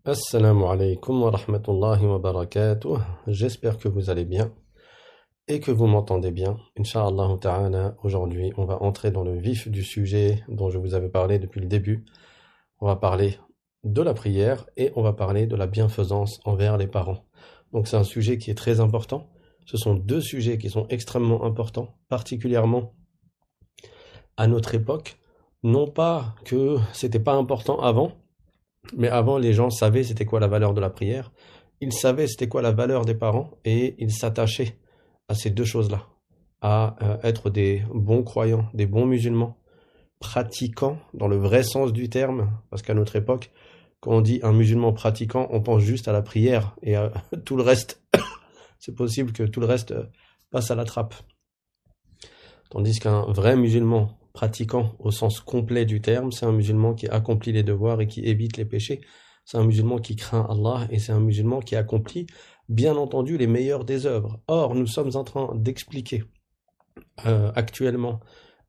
Assalamu alaikum wa rahmatullahi wa barakatuh. J'espère que vous allez bien et que vous m'entendez bien. Inch'Allah ta'ala, aujourd'hui, on va entrer dans le vif du sujet dont je vous avais parlé depuis le début. On va parler de la prière et on va parler de la bienfaisance envers les parents. Donc c'est un sujet qui est très important. Ce sont deux sujets qui sont extrêmement importants, particulièrement à notre époque. Non pas que c'était pas important avant, mais avant, les gens savaient c'était quoi la valeur de la prière, ils savaient c'était quoi la valeur des parents, et ils s'attachaient à ces deux choses-là, à être des bons croyants, des bons musulmans, pratiquants dans le vrai sens du terme, parce qu'à notre époque, quand on dit un musulman pratiquant, on pense juste à la prière, et à tout le reste, c'est possible que tout le reste passe à la trappe. Tandis qu'un vrai musulman pratiquant au sens complet du terme, c'est un musulman qui accomplit les devoirs et qui évite les péchés. C'est un musulman qui craint Allah et c'est un musulman qui accomplit, bien entendu, les meilleures des œuvres. Or, nous sommes en train d'expliquer actuellement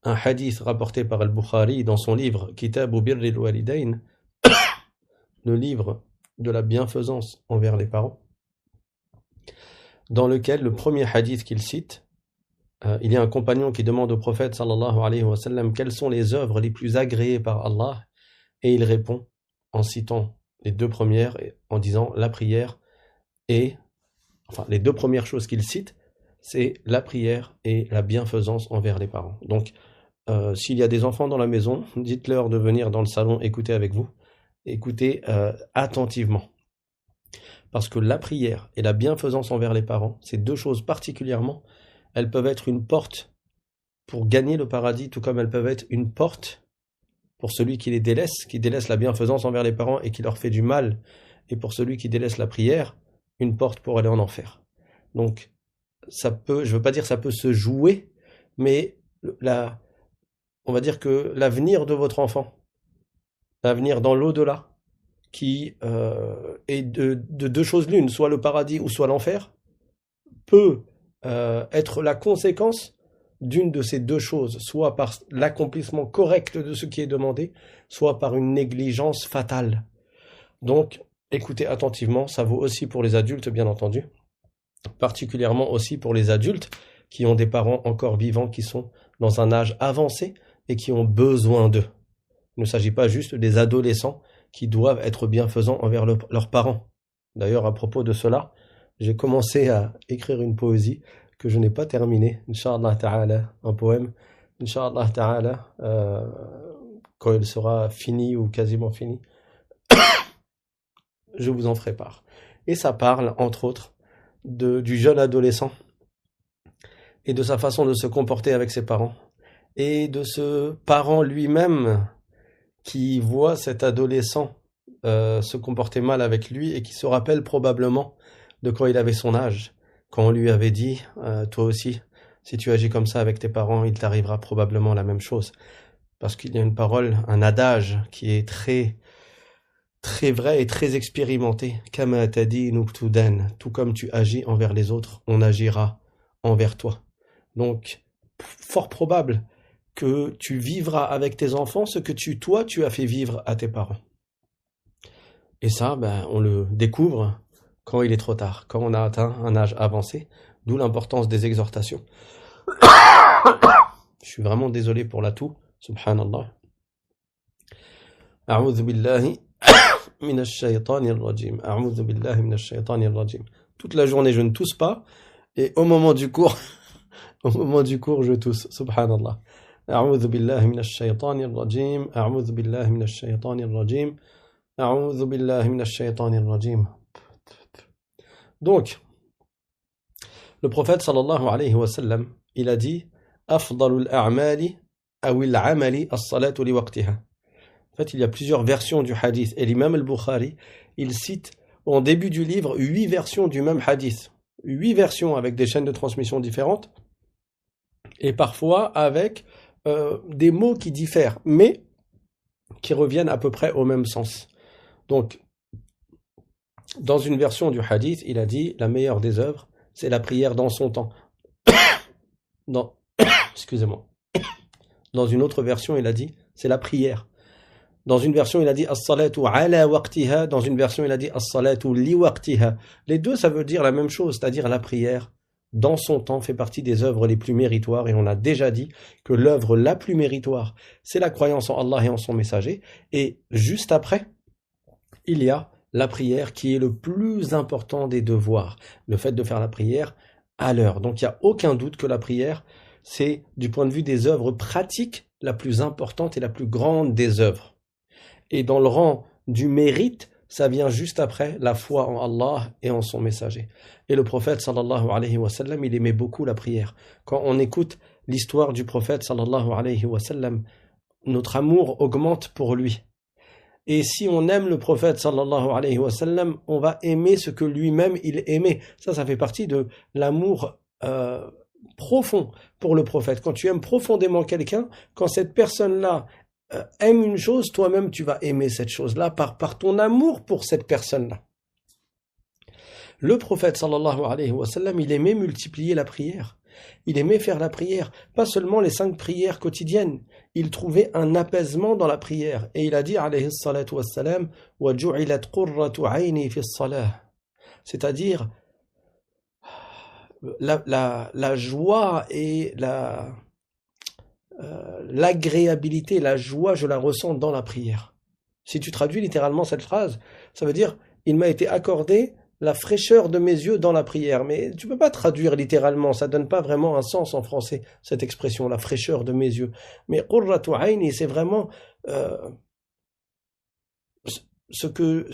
un hadith rapporté par Al-Bukhari dans son livre Kitabu Birril Walidayn, le livre de la bienfaisance envers les parents, dans lequel le premier hadith qu'il cite, il y a un compagnon qui demande au prophète sallallahu alayhi wa sallam quelles sont les œuvres les plus agréées par Allah, et il répond en citant les deux premières, en disant la prière et, enfin les deux premières choses qu'il cite, c'est la prière et la bienfaisance envers les parents. Donc s'il y a des enfants dans la maison, dites-leur de venir dans le salon écouter avec vous, écoutez attentivement. Parce que la prière et la bienfaisance envers les parents, ces deux choses particulièrement, elles peuvent être une porte pour gagner le paradis, tout comme elles peuvent être une porte pour celui qui les délaisse, qui délaisse la bienfaisance envers les parents et qui leur fait du mal, et pour celui qui délaisse la prière, une porte pour aller en enfer. Donc, ça peut, je veux pas dire ça peut se jouer, mais on va dire que l'avenir de votre enfant, l'avenir dans l'au-delà, qui est de deux choses l'une, soit le paradis ou soit l'enfer, peut être la conséquence d'une de ces deux choses, soit par l'accomplissement correct de ce qui est demandé, soit par une négligence fatale. Donc, écoutez attentivement, ça vaut aussi pour les adultes, bien entendu, particulièrement aussi pour les adultes qui ont des parents encore vivants, qui sont dans un âge avancé et qui ont besoin d'eux. Il ne s'agit pas juste des adolescents qui doivent être bienfaisants envers leurs parents. D'ailleurs, à propos de cela, j'ai commencé à écrire une poésie que je n'ai pas terminée, Inch'Allah ta'ala, un poème, Inch'Allah ta'ala, quand il sera fini ou quasiment fini, je vous en ferai part. Et ça parle, entre autres, du jeune adolescent et de sa façon de se comporter avec ses parents, et de ce parent lui-même qui voit cet adolescent se comporter mal avec lui et qui se rappelle probablement de quand il avait son âge, quand on lui avait dit toi aussi, si tu agis comme ça avec tes parents, il t'arrivera probablement la même chose. Parce qu'il y a une parole, un adage qui est très très vrai et très expérimenté. Kama tadi nubtudan, tout comme tu agis envers les autres, on agira envers toi. Donc, fort probable que tu vivras avec tes enfants ce que toi tu as fait vivre à tes parents. Et ça, on le découvre quand il est trop tard, quand on a atteint un âge avancé, d'où l'importance des exhortations. Je suis vraiment désolé pour la toux, subhanallah. A'udhu billahi minash shaytanir rajim. A'udhu billahi minash shaytanir rajim. Toute la journée, je ne tousse pas, et au moment du cours, je tousse, subhanallah. A'udhu billahi minash shaytanir rajim. A'udhu billahi minash shaytanir rajim. A'udhu billahi minash shaytanir rajim. Donc, le prophète sallallahu alayhi wa sallam, il a dit Afdalul a'mali awil amali as-salatu li waqtiha. En fait, il y a plusieurs versions du hadith. Et l'imam al-Bukhari, il cite en début du livre 8 versions du même hadith. 8 versions avec des chaînes de transmission différentes. Et parfois avec des mots qui diffèrent, mais qui reviennent à peu près au même sens. Donc, dans une version du hadith, il a dit la meilleure des œuvres, c'est la prière dans son temps. Excusez-moi. Dans une autre version, il a dit c'est la prière. Dans une version, il a dit as-salatu ala waqtiha. Dans une version, il a dit as-salatu li waqtiha. Les deux, ça veut dire la même chose, c'est-à-dire la prière, dans son temps, fait partie des œuvres les plus méritoires. Et on a déjà dit que l'œuvre la plus méritoire, c'est la croyance en Allah et en son messager. Et juste après, il y a la prière qui est le plus important des devoirs. Le fait de faire la prière à l'heure. Donc il n'y a aucun doute que la prière, c'est, du point de vue des œuvres pratiques, la plus importante et la plus grande des œuvres. Et dans le rang du mérite, ça vient juste après la foi en Allah et en son messager. Et le prophète sallallahu alayhi wa sallam, il aimait beaucoup la prière. Quand on écoute l'histoire du prophète sallallahu alayhi wa sallam, notre amour augmente pour lui. Et si on aime le prophète sallallahu alayhi wa sallam, on va aimer ce que lui-même il aimait. Ça fait partie de l'amour profond pour le prophète. Quand tu aimes profondément quelqu'un, quand cette personne-là aime une chose, toi-même tu vas aimer cette chose-là par ton amour pour cette personne-là. Le prophète sallallahu alayhi wa sallam, il aimait multiplier la prière. Il aimait faire la prière, pas seulement les 5 prières quotidiennes. Il trouvait un apaisement dans la prière. Et il a dit, alayhi salatu wassalam, وَجُعِلَتْ قُرَّةُ عَيْنِي فِي الصَّلَاةِ. C'est-à-dire, la joie et l'agréabilité, la joie, je la ressens dans la prière. Si tu traduis littéralement cette phrase, ça veut dire, il m'a été accordé la fraîcheur de mes yeux dans la prière. Mais tu peux pas traduire littéralement, ça donne pas vraiment un sens en français, cette expression, la fraîcheur de mes yeux. Mais qurratu ayni, c'est vraiment ce que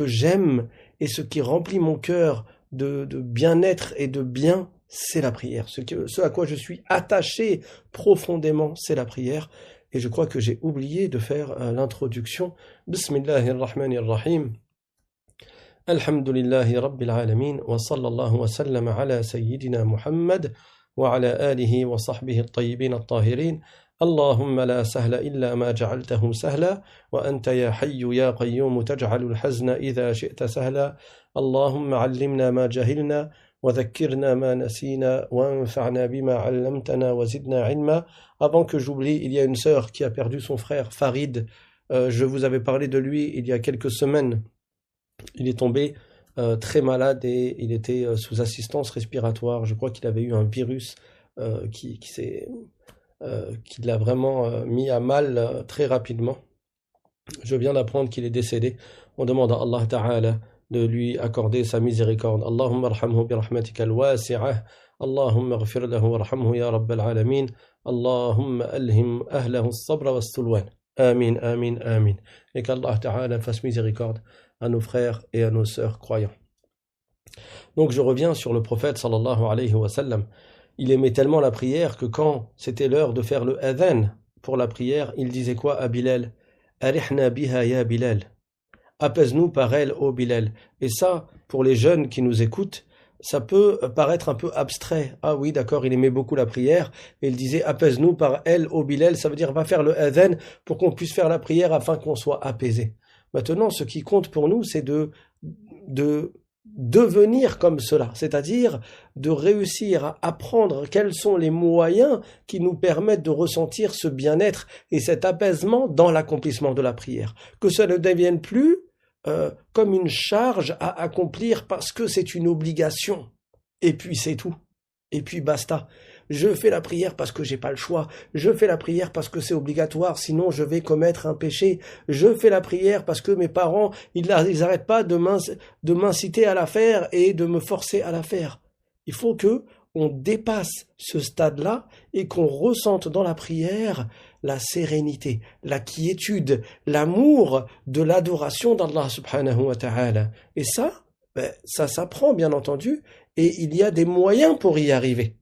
j'aime et ce qui remplit mon cœur de bien-être et de bien, c'est la prière. Ce à quoi je suis attaché profondément, c'est la prière. Et je crois que j'ai oublié de faire l'introduction. Bismillahirrahmanirrahim. الحمد لله رب العالمين وصلى الله وسلم على سيدنا محمد وعلى آله وصحبه الطيبين الطاهرين اللهم لا سهل إلا ما جعلته سهلا وأنت يا حي يا قيوم تجعل الحزن إذا شئت سهلا اللهم علمنا ما جهلنا وذكرنا ما نسينا وانفعنا بما علمتنا وزدنا علما. Avant que j'oublie, il y a une sœur qui a perdu son frère Farid. Je vous avais parlé de lui il y a quelques semaines. Il est tombé très malade et il était sous assistance respiratoire. Je crois qu'il avait eu un virus qui l'a vraiment mis à mal très rapidement. Je viens d'apprendre qu'il est décédé. On demande à Allah Ta'ala de lui accorder sa miséricorde. Allahumma arhamhu bi rahmatika al-wasi'ah. Allahumma ighfir lahu warhamhu ya rabbal alamin. Allahumma alhim ahlahu as-sabra was-sulwan. Amin, amin, amin. Et qu'Allah Ta'ala fasse miséricorde à nos frères et à nos sœurs croyants. Donc je reviens sur le prophète sallallahu alayhi wa sallam. Il aimait tellement la prière que quand c'était l'heure de faire le adhan pour la prière, il disait quoi à Bilal? Arihna biha ya Bilal. Apaise-nous par elle, ô Bilal. Et ça, pour les jeunes qui nous écoutent, ça peut paraître un peu abstrait. Ah oui, d'accord, il aimait beaucoup la prière. Et il disait, apaise-nous par elle, ô Bilal. Ça veut dire, va faire le adhan pour qu'on puisse faire la prière afin qu'on soit apaisé. Maintenant, ce qui compte pour nous, c'est de devenir comme cela, c'est-à-dire de réussir à apprendre quels sont les moyens qui nous permettent de ressentir ce bien-être et cet apaisement dans l'accomplissement de la prière. Que ça ne devienne plus comme une charge à accomplir parce que c'est une obligation. Et puis c'est tout. Et puis basta. Je fais la prière parce que j'ai pas le choix. Je fais la prière parce que c'est obligatoire, sinon je vais commettre un péché. Je fais la prière parce que mes parents, ils arrêtent pas de m'inciter à la faire et de me forcer à la faire. Il faut que on dépasse ce stade-là et qu'on ressente dans la prière la sérénité, la quiétude, l'amour de l'adoration d'Allah subhanahu wa ta'ala. Et ça s'apprend bien entendu et il y a des moyens pour y arriver.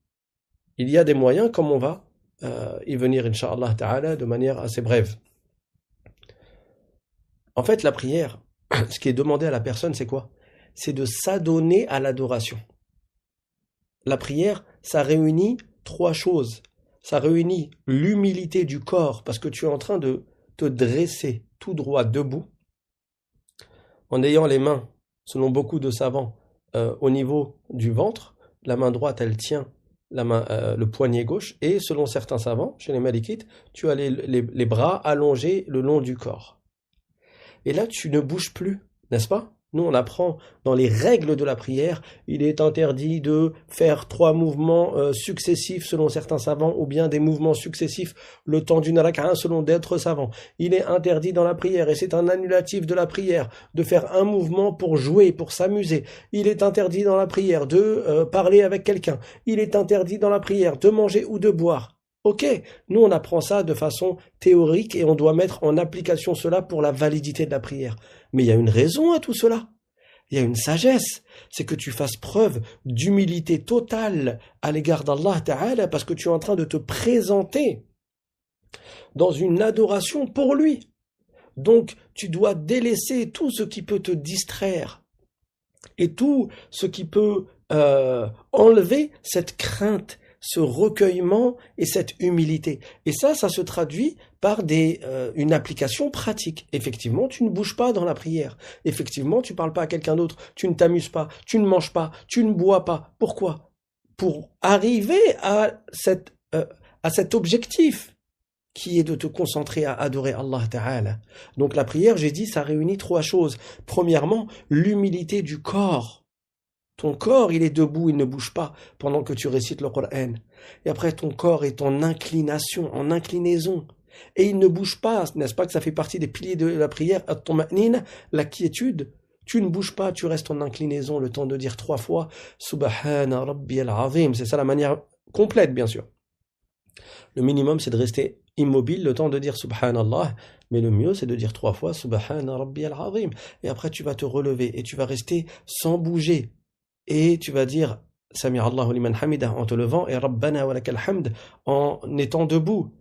Il y a des moyens comme on va y venir, Inch'Allah Ta'ala, de manière assez brève. En fait, la prière, ce qui est demandé à la personne, c'est quoi? C'est de s'adonner à l'adoration. La prière, ça réunit 3 choses. Ça réunit l'humilité du corps, parce que tu es en train de te dresser tout droit debout, en ayant les mains, selon beaucoup de savants, au niveau du ventre. La main droite, elle tient le poignet gauche, et selon certains savants, chez les Malikites, tu as les bras allongés le long du corps. Et là, tu ne bouges plus, n'est-ce pas? Nous, on apprend dans les règles de la prière, il est interdit de faire 3 mouvements successifs selon certains savants, ou bien des mouvements successifs le temps d'une rak'a selon d'autres savants. Il est interdit dans la prière, et c'est un annulatif de la prière, de faire un mouvement pour jouer, pour s'amuser. Il est interdit dans la prière de parler avec quelqu'un. Il est interdit dans la prière de manger ou de boire. Ok, nous on apprend ça de façon théorique et on doit mettre en application cela pour la validité de la prière. Mais il y a une raison à tout cela. Il y a une sagesse. C'est que tu fasses preuve d'humilité totale à l'égard d'Allah Ta'ala parce que tu es en train de te présenter dans une adoration pour lui. Donc tu dois délaisser tout ce qui peut te distraire et tout ce qui peut enlever cette crainte, ce recueillement et cette humilité. Et ça se traduit par une application pratique. Effectivement, tu ne bouges pas dans la prière. Effectivement, tu ne parles pas à quelqu'un d'autre. Tu ne t'amuses pas. Tu ne manges pas. Tu ne bois pas. Pourquoi? Pour arriver à cet objectif qui est de te concentrer à adorer Allah Ta'ala. Donc la prière, j'ai dit, ça réunit 3 choses. Premièrement, l'humilité du corps. Ton corps, il est debout, il ne bouge pas pendant que tu récites le Coran. Et après, ton corps est en inclination, en inclinaison. Et il ne bouge pas, n'est-ce pas que ça fait partie des piliers de la prière, at-tuma'nina, la quiétude. Tu ne bouges pas, tu restes en inclinaison le temps de dire 3 fois Subhana Rabbiyal Azim. C'est ça la manière complète, bien sûr. Le minimum, c'est de rester immobile le temps de dire Subhanallah. Mais le mieux, c'est de dire 3 fois Subhana Rabbiyal Azim. Et après, tu vas te relever et tu vas rester sans bouger. Et tu vas dire Sami Allahu liman hamidah en te levant et Rabbana wa lakal hamd en étant debout.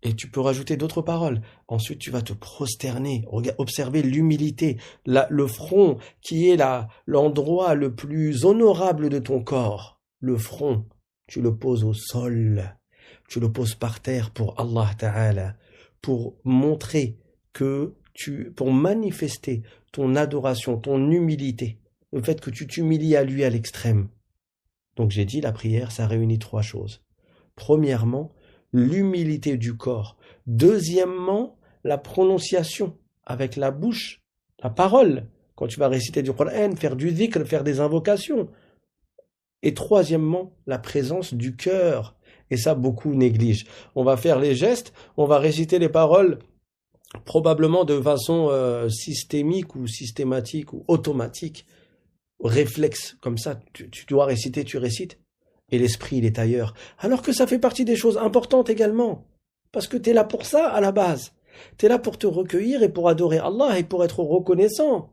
Et tu peux rajouter d'autres paroles. Ensuite, tu vas te prosterner, observer l'humilité, le front qui est l'endroit le plus honorable de ton corps. Le front, tu le poses au sol, tu le poses par terre pour Allah Ta'ala, pour montrer pour manifester ton adoration, ton humilité. Le fait que tu t'humilies à lui à l'extrême. Donc j'ai dit, la prière, ça réunit 3 choses. Premièrement, l'humilité du corps. Deuxièmement, la prononciation avec la bouche, la parole. Quand tu vas réciter du Coran, faire du dhikr, faire des invocations. Et troisièmement, la présence du cœur. Et ça, beaucoup négligent. On va faire les gestes, on va réciter les paroles probablement de façon systémique ou systématique ou automatique. Réflexe, comme ça, tu dois réciter, tu récites, et l'esprit, il est ailleurs. Alors que ça fait partie des choses importantes également, parce que tu es là pour ça à la base. Tu es là pour te recueillir et pour adorer Allah et pour être reconnaissant.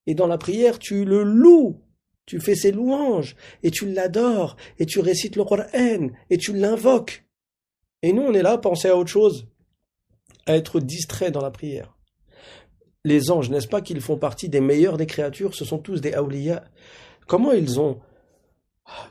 Et dans la prière, tu le loues, tu fais ses louanges, et tu l'adores, et tu récites le Coran, et tu l'invoques. Et nous, on est là à penser à autre chose, à être distrait dans la prière. Les anges, n'est-ce pas qu'ils font partie des meilleurs des créatures? Ce sont tous des awliya.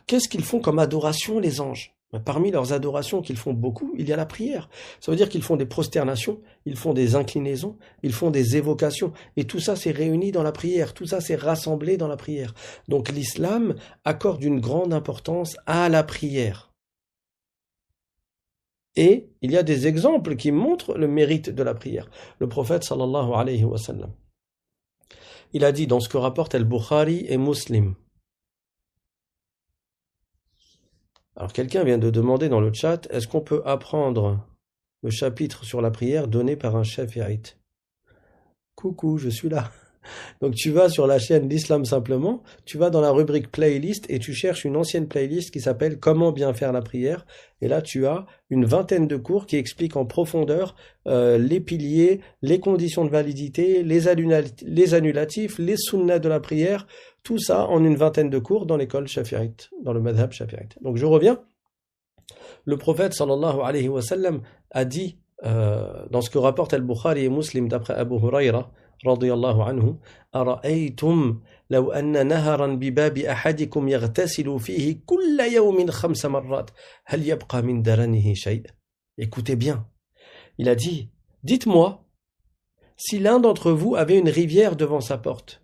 Qu'est-ce qu'ils font comme adoration, les anges? Parmi leurs adorations qu'ils font beaucoup, il y a la prière. Ça veut dire qu'ils font des prosternations, ils font des inclinaisons, ils font des évocations. Et tout ça, c'est réuni dans la prière. Tout ça, c'est rassemblé dans la prière. Donc l'islam accorde une grande importance à la prière. Et il y a des exemples qui montrent le mérite de la prière. Le prophète sallallahu alayhi wa sallam, il a dit dans ce que rapportent Al-Bukhari et Muslim. Alors quelqu'un vient de demander dans le chat, est-ce qu'on peut apprendre le chapitre sur la prière donné par un shafi'ite? Coucou, je suis là. Donc tu vas sur la chaîne L'Islam Simplement, tu vas dans la rubrique playlist et tu cherches une ancienne playlist qui s'appelle Comment bien faire la prière. Et là tu as une 20aine de cours qui expliquent en profondeur les piliers, les conditions de validité, les annulatifs, les sunnas de la prière, tout ça en une 20aine de cours dans l'école shafi'ite, dans le madhab shafi'ite. Donc je reviens. Le prophète sallallahu alayhi wa sallam a dit dans ce que rapporte Al-Bukhari et Muslim d'après Abu Huraira رضي الله عنه أرأيتم لو أن نهرا بباب أحدكم يغتسل فيه كل يوم 5 مرات هل يبقى من درنه شيء? Écoutez bien, il a dit, dites-moi, si l'un d'entre vous avait une rivière devant sa porte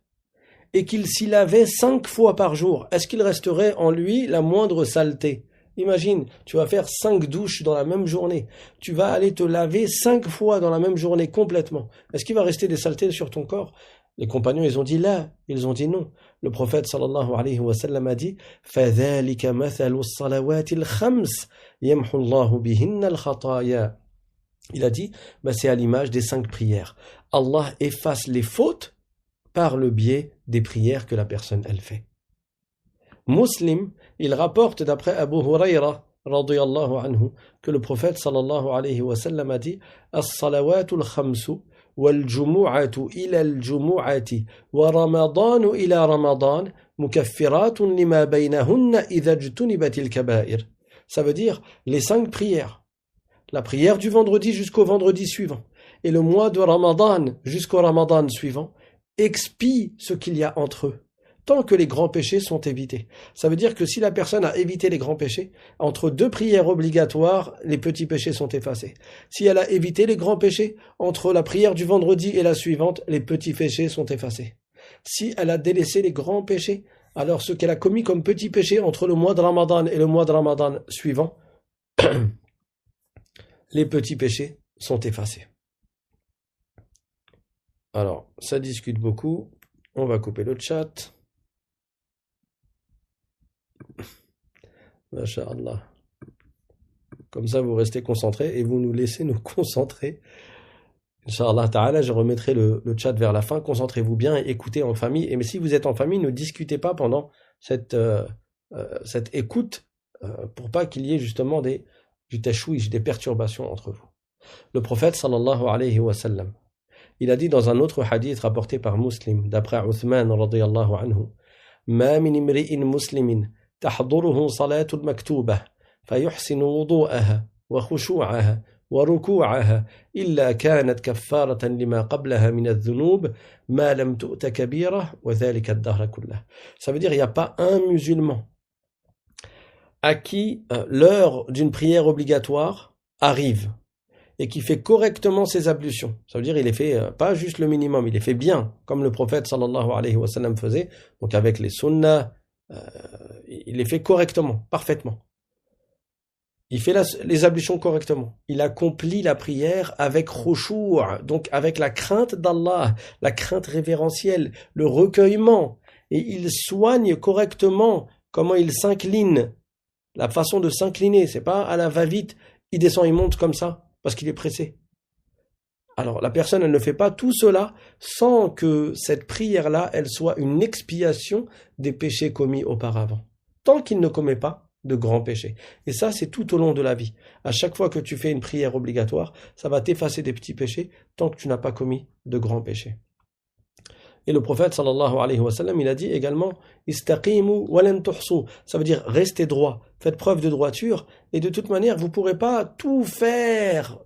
et qu'il s'y lavait 5 fois par jour, est-ce qu'il resterait en lui la moindre saleté? Imagine, tu vas faire 5 douches dans la même journée. Tu vas aller te laver 5 fois dans la même journée complètement. Est-ce qu'il va rester des saletés sur ton corps? Les compagnons, ils ont dit là, ils ont dit non. Le prophète sallallahu alayhi wa sallam a dit فَذَلِكَ مَثَلُ الصَّلَوَاتِ الْخَمْسِ يَمْحُ اللَّهُ بِهِنَّ الْخَطَايَا. Il a dit, c'est à l'image des 5 prières. Allah efface les fautes par le biais des prières que la personne elle fait. Muslim, il rapporte d'après Abu Huraira radiyallahu anhu que le prophète sallallahu alayhi wa sallam a dit as-salawatul khamsu wal jumu'atu ila al jumu'ati wa ramadanu ila ramadan mukaffiratun lima baynahunna idha ijtunibatil kaba'ir. Ça veut dire les 5 prières. La prière du vendredi jusqu'au vendredi suivant et le mois de Ramadan jusqu'au Ramadan suivant expie ce qu'il y a entre eux, tant que les grands péchés sont évités. Ça veut dire que si la personne a évité les grands péchés, entre 2 prières obligatoires, les petits péchés sont effacés. Si elle a évité les grands péchés, entre la prière du vendredi et la suivante, les petits péchés sont effacés. Si elle a délaissé les grands péchés, alors ce qu'elle a commis comme petits péchés entre le mois de Ramadan et le mois de Ramadan suivant, les petits péchés sont effacés. Alors, ça discute beaucoup. On va couper le chat. Masha'Allah. Comme ça, vous restez concentrés et vous nous laissez nous concentrer. Inch'Allah ta'ala, je remettrai le chat vers la fin. Concentrez-vous bien et écoutez en famille. Et mais si vous êtes en famille, ne discutez pas pendant cette écoute pour pas qu'il y ait justement du tashwish, des perturbations entre vous. Le prophète sallallahu alayhi wa sallam, il a dit dans un autre hadith rapporté par Muslim, d'après Uthman radiyallahu anhu, Ma min imri'in muslimin tahduruhu salatul maktubah, fayuhsinu wudu'aha wa khushu'aha wa ruku'aha, illa kanat kaffaratan lima qablaha min adh-dhunub, ma lam tu'ta kabira, wa dhalika ad-dahr kullah. Ça veut dire, il n'y a pas un musulman à qui l'heure d'une prière obligatoire arrive et qui fait correctement ses ablutions. Ça veut dire il les fait pas juste le minimum, il les fait bien, comme le prophète sallallahu alayhi wa sallam faisait, donc avec les sunnahs, il les fait correctement, parfaitement. Il fait les ablutions correctement. Il accomplit la prière avec khushu', donc avec la crainte d'Allah, la crainte révérentielle, le recueillement, et il soigne correctement comment il s'incline, la façon de s'incliner, c'est pas à la va-vite, il descend, il monte comme ça, parce qu'il est pressé. Alors, la personne, elle ne fait pas tout cela sans que cette prière-là, elle soit une expiation des péchés commis auparavant. Tant qu'il ne commet pas de grands péchés. Et ça, c'est tout au long de la vie. À chaque fois que tu fais une prière obligatoire, ça va t'effacer des petits péchés tant que tu n'as pas commis de grands péchés. Et le prophète sallallahu alayhi wa sallam, il a dit également istaqimu wa lan tuhsu. Ça veut dire restez droit, faites preuve de droiture et de toute manière, vous pourrez pas tout faire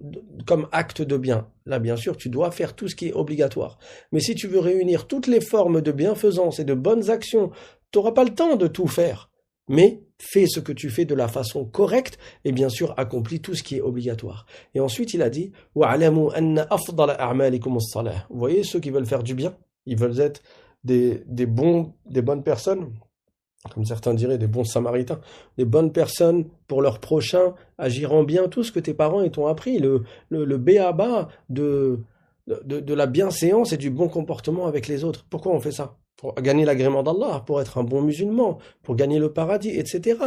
comme acte de bien. Là, bien sûr, tu dois faire tout ce qui est obligatoire. Mais si tu veux réunir toutes les formes de bienfaisance et de bonnes actions, tu n'auras pas le temps de tout faire. Mais fais ce que tu fais de la façon correcte et bien sûr accomplis tout ce qui est obligatoire. Et ensuite, il a dit wa'alamu anna afdala a'malikum as-salah. Vous voyez ceux qui veulent faire du bien, ils veulent être des bonnes personnes, comme certains diraient, des bons samaritains, des bonnes personnes pour leurs prochains, agirant bien, tout ce que tes parents t'ont appris, le b.a.-ba de la bienséance et du bon comportement avec les autres. Pourquoi on fait ça? Pour gagner l'agrément d'Allah, pour être un bon musulman, pour gagner le paradis, etc.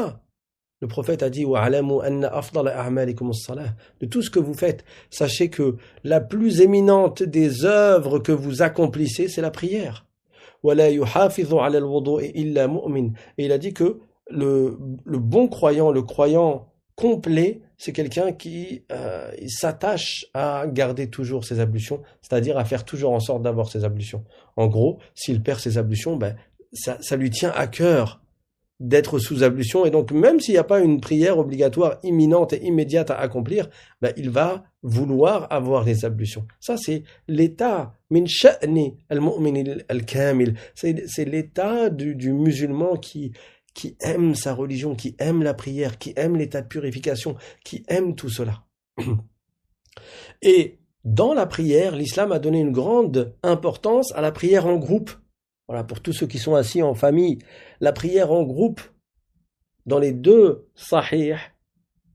Le prophète a dit wa'alamu anna afdala a'malikum as-salah. De tout ce que vous faites, sachez que la plus éminente des œuvres que vous accomplissez, c'est la prière. Wala yuhafidhu 'ala al-wudu'i illa mu'min. Et il a dit que le bon croyant, le croyant complet, c'est quelqu'un qui il s'attache à garder toujours ses ablutions, c'est-à-dire à faire toujours en sorte d'avoir ses ablutions. En gros, s'il perd ses ablutions, ça lui tient à cœur d'être sous ablution, et donc même s'il n'y a pas une prière obligatoire imminente et immédiate à accomplir, il va vouloir avoir les ablutions. Ça, c'est l'état min sha'ni al-mu'min al-kamil. C'est l'état du musulman qui aime sa religion, qui aime la prière, qui aime l'état de purification, qui aime tout cela. Et dans la prière, l'islam a donné une grande importance à la prière en groupe. Voilà, pour tous ceux qui sont assis en famille, la prière en groupe, Dans les deux Sahih,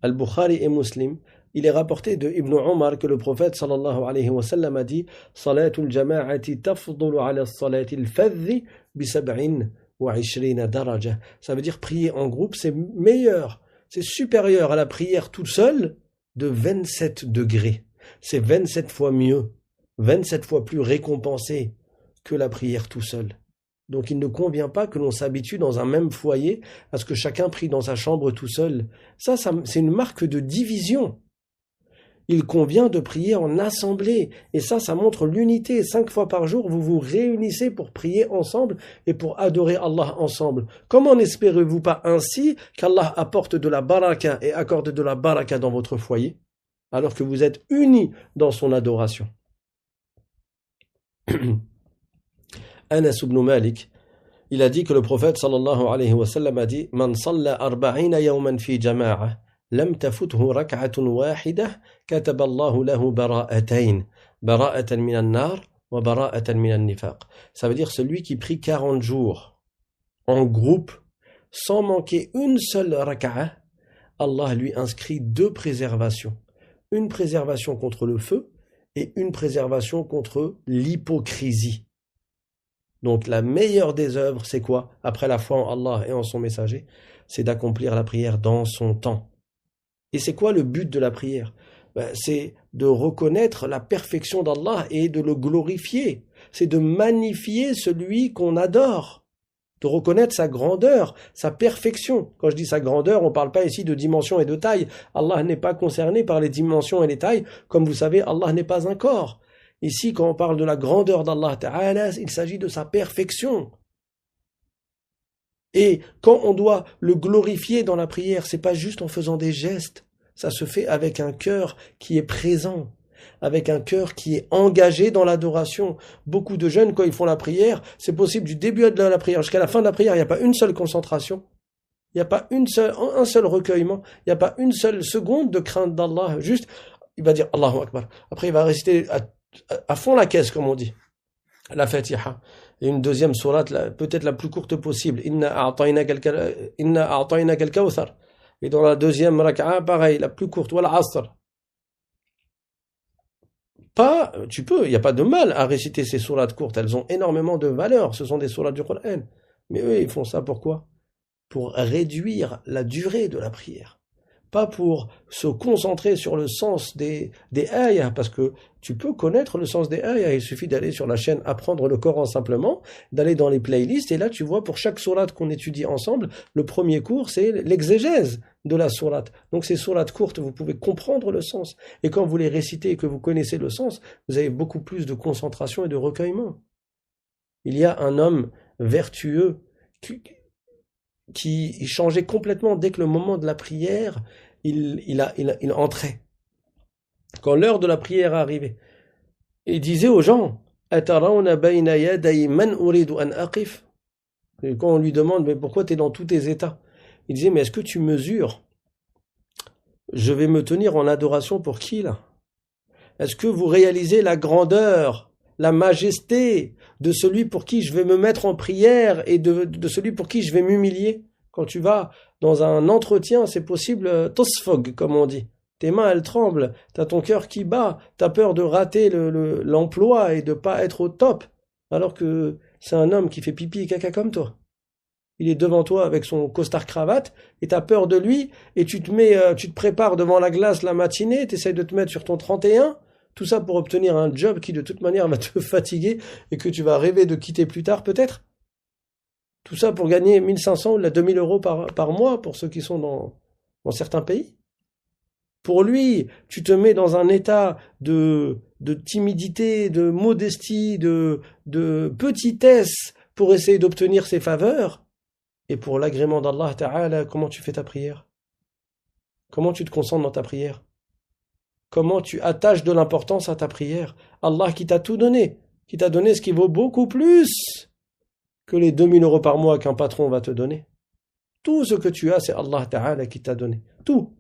Al-Bukhari et Muslim, il est rapporté de Ibn Omar que le prophète sallallahu alayhi wa sallam a dit Salatul jama'ati tafdulu ala salatil fadhi bi sab'in wa 20 daraja. Ça veut dire prier en groupe, c'est meilleur, c'est supérieur à la prière toute seule de 27 degrés. C'est 27 fois mieux, 27 fois plus récompensé que la prière tout seul. Donc il ne convient pas que l'on s'habitue dans un même foyer à ce que chacun prie dans sa chambre tout seul. Ça c'est une marque de division. Il convient de prier en assemblée. Et ça montre l'unité. 5 fois par jour, vous vous réunissez pour prier ensemble et pour adorer Allah ensemble. Comment n'espérez-vous pas ainsi qu'Allah apporte de la baraka et accorde de la baraka dans votre foyer, alors que vous êtes unis dans son adoration? Anas ibn Malik, il a dit que le prophète sallallahu alayhi wa sallam a dit Man salla 40 yawman fi jama'a lam tafuthu rak'atun wahidah kataba Allahu lahu bara'atayn bara'atan minan nar wa bara'atan minan nifaq. Ça veut dire celui qui prie 40 jours en groupe sans manquer une seule rak'a, Allah lui inscrit 2 préservations. Une préservation contre le feu et une préservation contre l'hypocrisie. Donc la meilleure des œuvres, c'est quoi? Après la foi en Allah et en son messager, c'est d'accomplir la prière dans son temps. Et c'est quoi le but de la prière? C'est de reconnaître la perfection d'Allah et de le glorifier. C'est de magnifier celui qu'on adore, de reconnaître sa grandeur, sa perfection. Quand je dis sa grandeur, on ne parle pas ici de dimension et de taille. Allah n'est pas concerné par les dimensions et les tailles. Comme vous savez, Allah n'est pas un corps. Ici, quand on parle de la grandeur d'Allah Ta'ala, il s'agit de sa perfection. Et quand on doit le glorifier dans la prière, c'est pas juste en faisant des gestes. Ça se fait avec un cœur qui est présent, avec un cœur qui est engagé dans l'adoration. Beaucoup de jeunes, quand ils font la prière, c'est possible du début de la prière jusqu'à la fin de la prière, il n'y a pas une seule concentration. Il n'y a pas un seul recueillement. Il n'y a pas une seule seconde de crainte d'Allah. Juste, il va dire Allahu Akbar. Après, il va réciter à fond la caisse, comme on dit, la Fatiha. Et une deuxième sourate, peut-être la plus courte possible, Inna a'tainaka al-kawthar. Et dans la deuxième raka'a, pareil, la plus courte, wal asr. Tu peux, il n'y a pas de mal à réciter ces sourates courtes, elles ont énormément de valeur, ce sont des sourates du Coran. Mais eux, ils font ça pourquoi? Pour réduire la durée de la prière. Pas pour se concentrer sur le sens des ayahs, parce que tu peux connaître le sens des ayahs, il suffit d'aller sur la chaîne Apprendre le Coran simplement, d'aller dans les playlists, et là tu vois pour chaque sourate qu'on étudie ensemble, le premier cours c'est l'exégèse de la sourate. Donc ces sourates courtes, vous pouvez comprendre le sens, et quand vous les récitez et que vous connaissez le sens, vous avez beaucoup plus de concentration et de recueillement. Il y a un homme vertueux qui changeait complètement dès que le moment de la prière, il entrait. Quand l'heure de la prière arrivait, il disait aux gens, et quand on lui demande, mais pourquoi tu es dans tous tes états? Il disait, mais est-ce que tu mesures? Je vais me tenir en adoration pour qui là? Est-ce que vous réalisez la grandeur, la majesté de celui pour qui je vais me mettre en prière et de celui pour qui je vais m'humilier? Quand tu vas dans un entretien, c'est possible, tosfog, comme on dit. Tes mains, elles tremblent, t'as ton cœur qui bat, t'as peur de rater l'emploi et de pas être au top, alors que c'est un homme qui fait pipi et caca comme toi. Il est devant toi avec son costard cravate et t'as peur de lui et tu te prépares devant la glace la matinée, t'essayes de te mettre sur ton 31, tout ça pour obtenir un job qui de toute manière va te fatiguer et que tu vas rêver de quitter plus tard peut-être. Tout ça pour gagner 1500 ou 2000 euros par mois pour ceux qui sont dans certains pays. Pour lui, tu te mets dans un état de timidité, de modestie, de petitesse pour essayer d'obtenir ses faveurs. Et pour l'agrément d'Allah Ta'ala, comment tu fais ta prière? Comment tu te concentres dans ta prière? Comment tu attaches de l'importance à ta prière? Allah qui t'a tout donné, qui t'a donné ce qui vaut beaucoup plus que les 2000 euros par mois qu'un patron va te donner. Tout ce que tu as, c'est Allah Ta'ala qui t'a donné. Tout.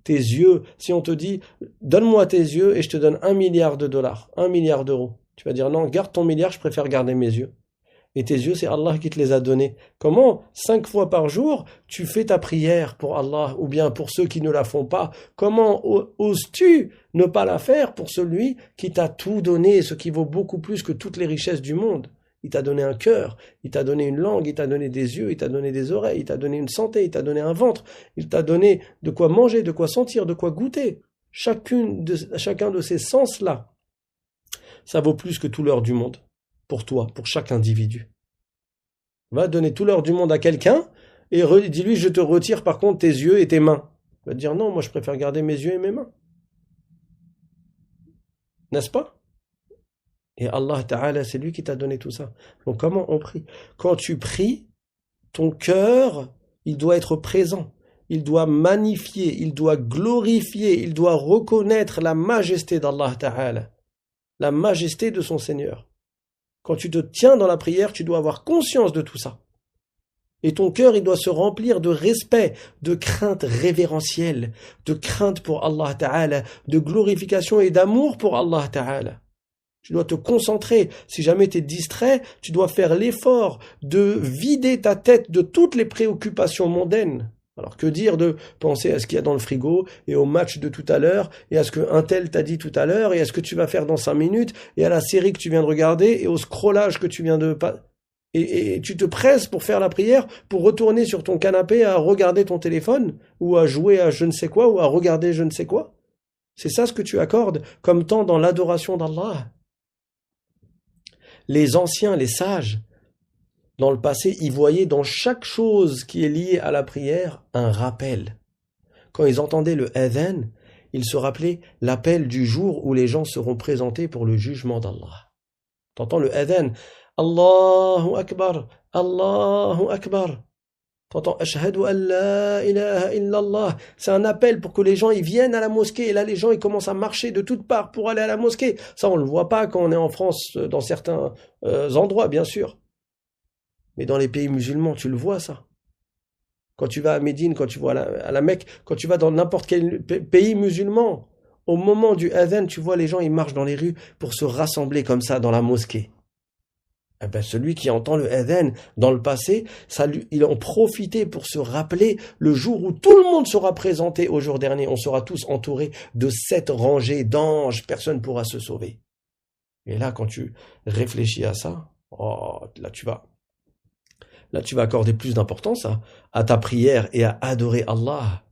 Tes yeux, si on te dit, donne-moi tes yeux et je te donne $1 milliard, $1 milliard. Tu vas dire, non, garde ton milliard, je préfère garder mes yeux. Et tes yeux, c'est Allah qui te les a donnés. Comment 5 fois par jour, tu fais ta prière pour Allah, ou bien pour ceux qui ne la font pas? Comment oses-tu ne pas la faire pour celui qui t'a tout donné, ce qui vaut beaucoup plus que toutes les richesses du monde? Il t'a donné un cœur, il t'a donné une langue, il t'a donné des yeux, il t'a donné des oreilles, il t'a donné une santé, il t'a donné un ventre, il t'a donné de quoi manger, de quoi sentir, de quoi goûter. Chacun de ces sens-là, ça vaut plus que tout l'or du monde, pour toi, pour chaque individu. Va donner tout l'or du monde à quelqu'un, et dis-lui, je te retire par contre tes yeux et tes mains. Il va te dire, non, moi je préfère garder mes yeux et mes mains. N'est-ce pas? Et Allah Ta'ala, c'est lui qui t'a donné tout ça. Donc comment on prie? Quand tu pries, ton cœur, il doit être présent. Il doit magnifier, il doit glorifier, il doit reconnaître la majesté d'Allah Ta'ala, la majesté de son Seigneur. Quand tu te tiens dans la prière, tu dois avoir conscience de tout ça. Et ton cœur, il doit se remplir de respect, de crainte révérentielle, de crainte pour Allah Ta'ala, de glorification et d'amour pour Allah Ta'ala. Tu dois te concentrer. Si jamais tu es distrait, tu dois faire l'effort de vider ta tête de toutes les préoccupations mondaines. Alors que dire de penser à ce qu'il y a dans le frigo et au match de tout à l'heure et à ce qu'un tel t'a dit tout à l'heure et à ce que tu vas faire dans 5 minutes et à la série que tu viens de regarder et au scrollage que tu viens de... Et tu te presses pour faire la prière, pour retourner sur ton canapé à regarder ton téléphone ou à jouer à je ne sais quoi ou à regarder je ne sais quoi. C'est ça ce que tu accordes comme temps dans l'adoration d'Allah. Les anciens, les sages, dans le passé, ils voyaient dans chaque chose qui est liée à la prière un rappel. Quand ils entendaient le adhan, ils se rappelaient l'appel du jour où les gens seront présentés pour le jugement d'Allah. T'entends le adhan, Allahu Akbar, Allahu Akbar. T'entends Ashhadu an la ilaha illallah. C'est un appel pour que les gens ils viennent à la mosquée. Et là, les gens ils commencent à marcher de toutes parts pour aller à la mosquée. Ça, on le voit pas quand on est en France, dans certains endroits, bien sûr. Mais dans les pays musulmans, tu le vois, ça. Quand tu vas à Médine, quand tu vas à la Mecque, quand tu vas dans n'importe quel pays musulman, au moment du adhan, tu vois les gens, ils marchent dans les rues pour se rassembler comme ça dans la mosquée. Eh ben, celui qui entend le adhan dans le passé, il en profitait pour se rappeler le jour où tout le monde sera présenté au jour dernier. On sera tous entourés de 7 rangées d'anges. Personne ne pourra se sauver. Et là, quand tu réfléchis à ça, là tu vas accorder plus d'importance à ta prière et à adorer Allah.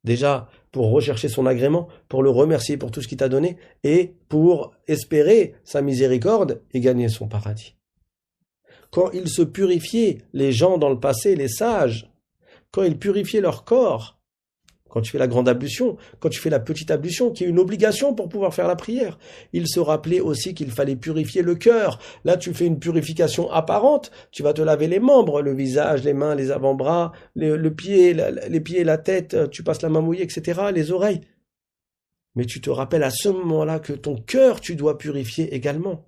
Déjà, pour rechercher son agrément, pour le remercier pour tout ce qu'il t'a donné, et pour espérer sa miséricorde et gagner son paradis. Quand ils se purifiaient, les gens dans le passé, les sages, quand ils purifiaient leur corps, quand tu fais la grande ablution, quand tu fais la petite ablution, qui est une obligation pour pouvoir faire la prière, ils se rappelaient aussi qu'il fallait purifier le cœur. Là, tu fais une purification apparente, tu vas te laver les membres, le visage, les mains, les avant-bras, les pieds, la tête, tu passes la main mouillée, etc., les oreilles. Mais tu te rappelles à ce moment-là que ton cœur, tu dois purifier également.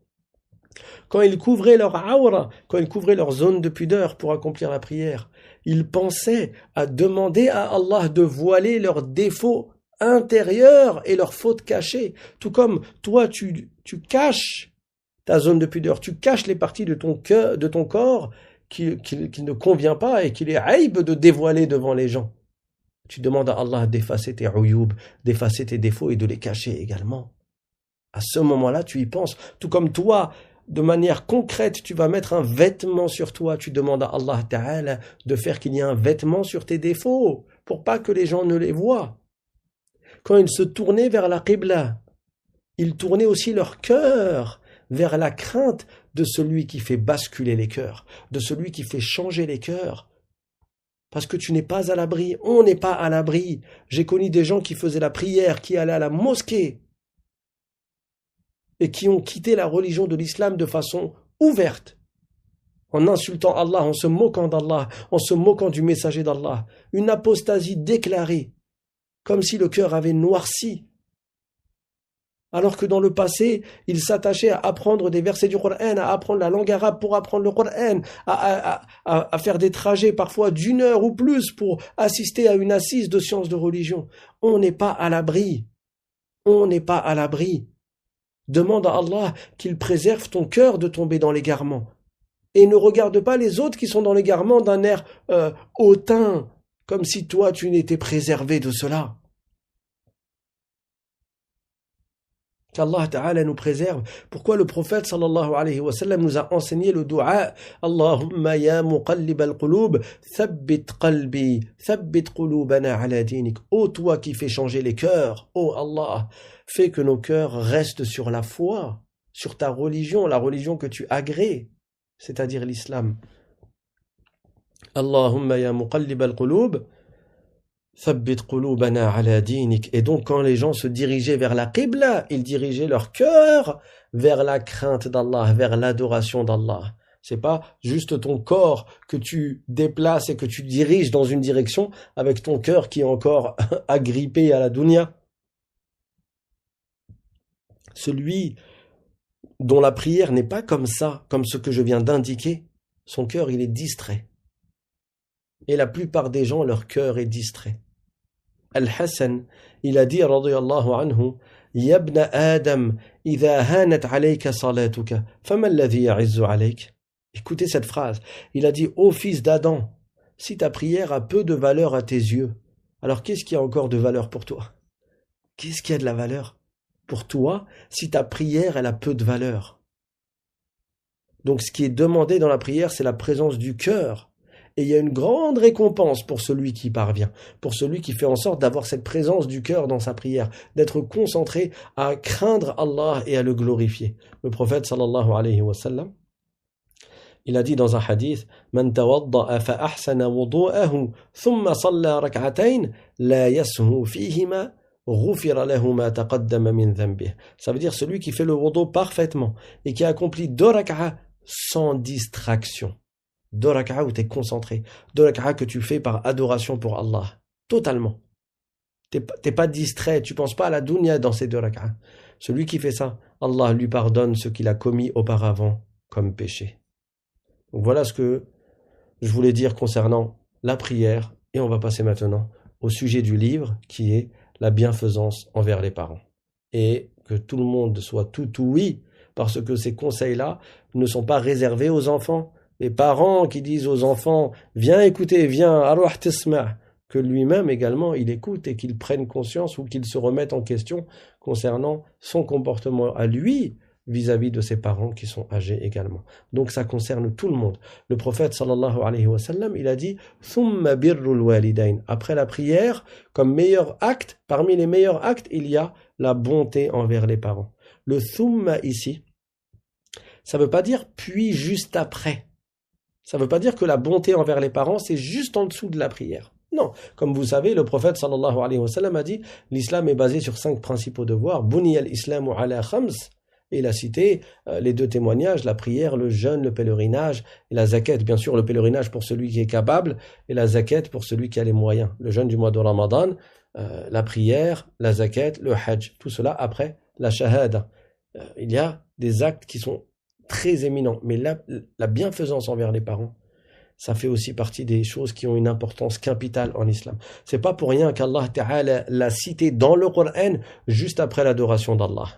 Quand ils couvraient leur aura, quand ils couvraient leur zone de pudeur pour accomplir la prière, ils pensaient à demander à Allah de voiler leurs défauts intérieurs et leurs fautes cachées. Tout comme toi, tu caches ta zone de pudeur, tu caches les parties de ton cœur, de ton corps qui ne convient pas et qu'il est aïb de dévoiler devant les gens. Tu demandes à Allah d'effacer tes uyub, d'effacer tes défauts et de les cacher également. À ce moment-là, tu y penses. Tout comme toi, de manière concrète, tu vas mettre un vêtement sur toi. Tu demandes à Allah Ta'ala de faire qu'il y ait un vêtement sur tes défauts, pour pas que les gens ne les voient. Quand ils se tournaient vers la Qibla, ils tournaient aussi leur cœur vers la crainte de celui qui fait basculer les cœurs, de celui qui fait changer les cœurs. Parce que tu n'es pas à l'abri, on n'est pas à l'abri. J'ai connu des gens qui faisaient la prière, qui allaient à la mosquée, et qui ont quitté la religion de l'islam de façon ouverte, en insultant Allah, en se moquant d'Allah, en se moquant du messager d'Allah. Une apostasie déclarée, comme si le cœur avait noirci. Alors que dans le passé, ils s'attachaient à apprendre des versets du Coran, à apprendre la langue arabe pour apprendre le Coran, à faire des trajets parfois d'1 heure ou plus pour assister à une assise de sciences de religion. On n'est pas à l'abri. On n'est pas à l'abri. Demande à Allah qu'il préserve ton cœur de tomber dans l'égarement. Et ne regarde pas les autres qui sont dans l'égarement d'un air hautain, comme si toi tu n'étais préservé de cela. Qu'Allah Ta'ala nous préserve. Pourquoi le prophète sallallahu alayhi wa sallam nous a enseigné le dua Allahumma ya muqallib al-qulub, thabbit qalbi, thabbit qulubana ala dinik. Ô toi qui fais changer les cœurs, ô Allah, fais que nos cœurs restent sur la foi, sur ta religion, la religion que tu agrées, c'est-à-dire l'islam. Allahumma ya muqallib al-qulub, thabbit qulubana ala dinik. Et donc quand les gens se dirigeaient vers la qibla, ils dirigeaient leur cœur vers la crainte d'Allah, vers l'adoration d'Allah. C'est pas juste ton corps que tu déplaces et que tu diriges dans une direction avec ton cœur qui est encore agrippé à la dunya. Celui dont la prière n'est pas comme ça, comme ce que je viens d'indiquer, son cœur il est distrait. Et la plupart des gens, leur cœur est distrait. Al-Hassan, il a dit, radiyallahu anhu, Yabna Adam, idha hanat alayka salatuka, fama alladhi ya'izzu alayk. Écoutez cette phrase. Il a dit, ô fils d'Adam, si ta prière a peu de valeur à tes yeux, alors qu'est-ce qui a encore de valeur pour toi? Qu'est-ce qui a de la valeur pour toi si ta prière, elle a peu de valeur? Donc ce qui est demandé dans la prière, c'est la présence du cœur. Et il y a une grande récompense pour celui qui parvient, pour celui qui fait en sorte d'avoir cette présence du cœur dans sa prière, d'être concentré à craindre Allah et à le glorifier. Le prophète sallallahu alayhi wa sallam, il a dit dans un hadith, Man tawadda'a fa ahsana wudu'ahu, thumma salla rak'atayn, la yashu fihima, ghufira lahu ma taqaddama min dhanbih. Ça veut dire celui qui fait le wudu parfaitement et qui accomplit 2 rak'a sans distraction. 2 rak'a où tu es concentré, 2 rak'a que tu fais par adoration pour Allah, totalement. T'es pas distrait, tu penses pas à la dunya dans ces 2 rak'a. Celui qui fait ça, Allah lui pardonne ce qu'il a commis auparavant comme péché. Donc voilà ce que je voulais dire concernant la prière, et on va passer maintenant au sujet du livre qui est la bienfaisance envers les parents. Et que tout le monde soit tout oui, parce que ces conseils-là ne sont pas réservés aux enfants. Les parents qui disent aux enfants « Viens écouter, viens, arwah tisma », que lui-même également il écoute et qu'il prenne conscience ou qu'il se remette en question concernant son comportement à lui vis-à-vis de ses parents qui sont âgés également. Donc ça concerne tout le monde. Le prophète sallallahu alayhi wa sallam, il a dit « Thumma birrul walidain ». Après la prière, comme meilleur acte, parmi les meilleurs actes, il y a la bonté envers les parents. Le « thumma » ici, ça ne veut pas dire « puis juste après ». Ça ne veut pas dire que la bonté envers les parents, c'est juste en dessous de la prière. Non, comme vous savez, le prophète sallallahu alayhi wa sallam a dit l'islam est basé sur 5 principaux devoirs. Buni al-islamu ala khams. Et il a cité les 2 témoignages, la prière, le jeûne, le pèlerinage et la zakat. Bien sûr, le pèlerinage pour celui qui est capable et la zakat pour celui qui a les moyens. Le jeûne du mois de Ramadan, la prière, la zakat, le hajj. Tout cela après la shahada. Il y a des actes qui sont très éminent, mais la bienfaisance envers les parents, ça fait aussi partie des choses qui ont une importance capitale en islam. C'est pas pour rien qu'Allah Ta'ala l'a cité dans le Coran juste après l'adoration d'Allah.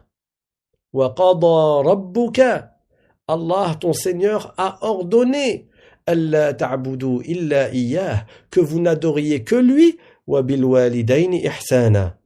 Wa qada rabbuka, Allah ton Seigneur a ordonné alla ta'budu illa iyyah, que vous n'adoriez que lui, wa bil walidayni ihsana,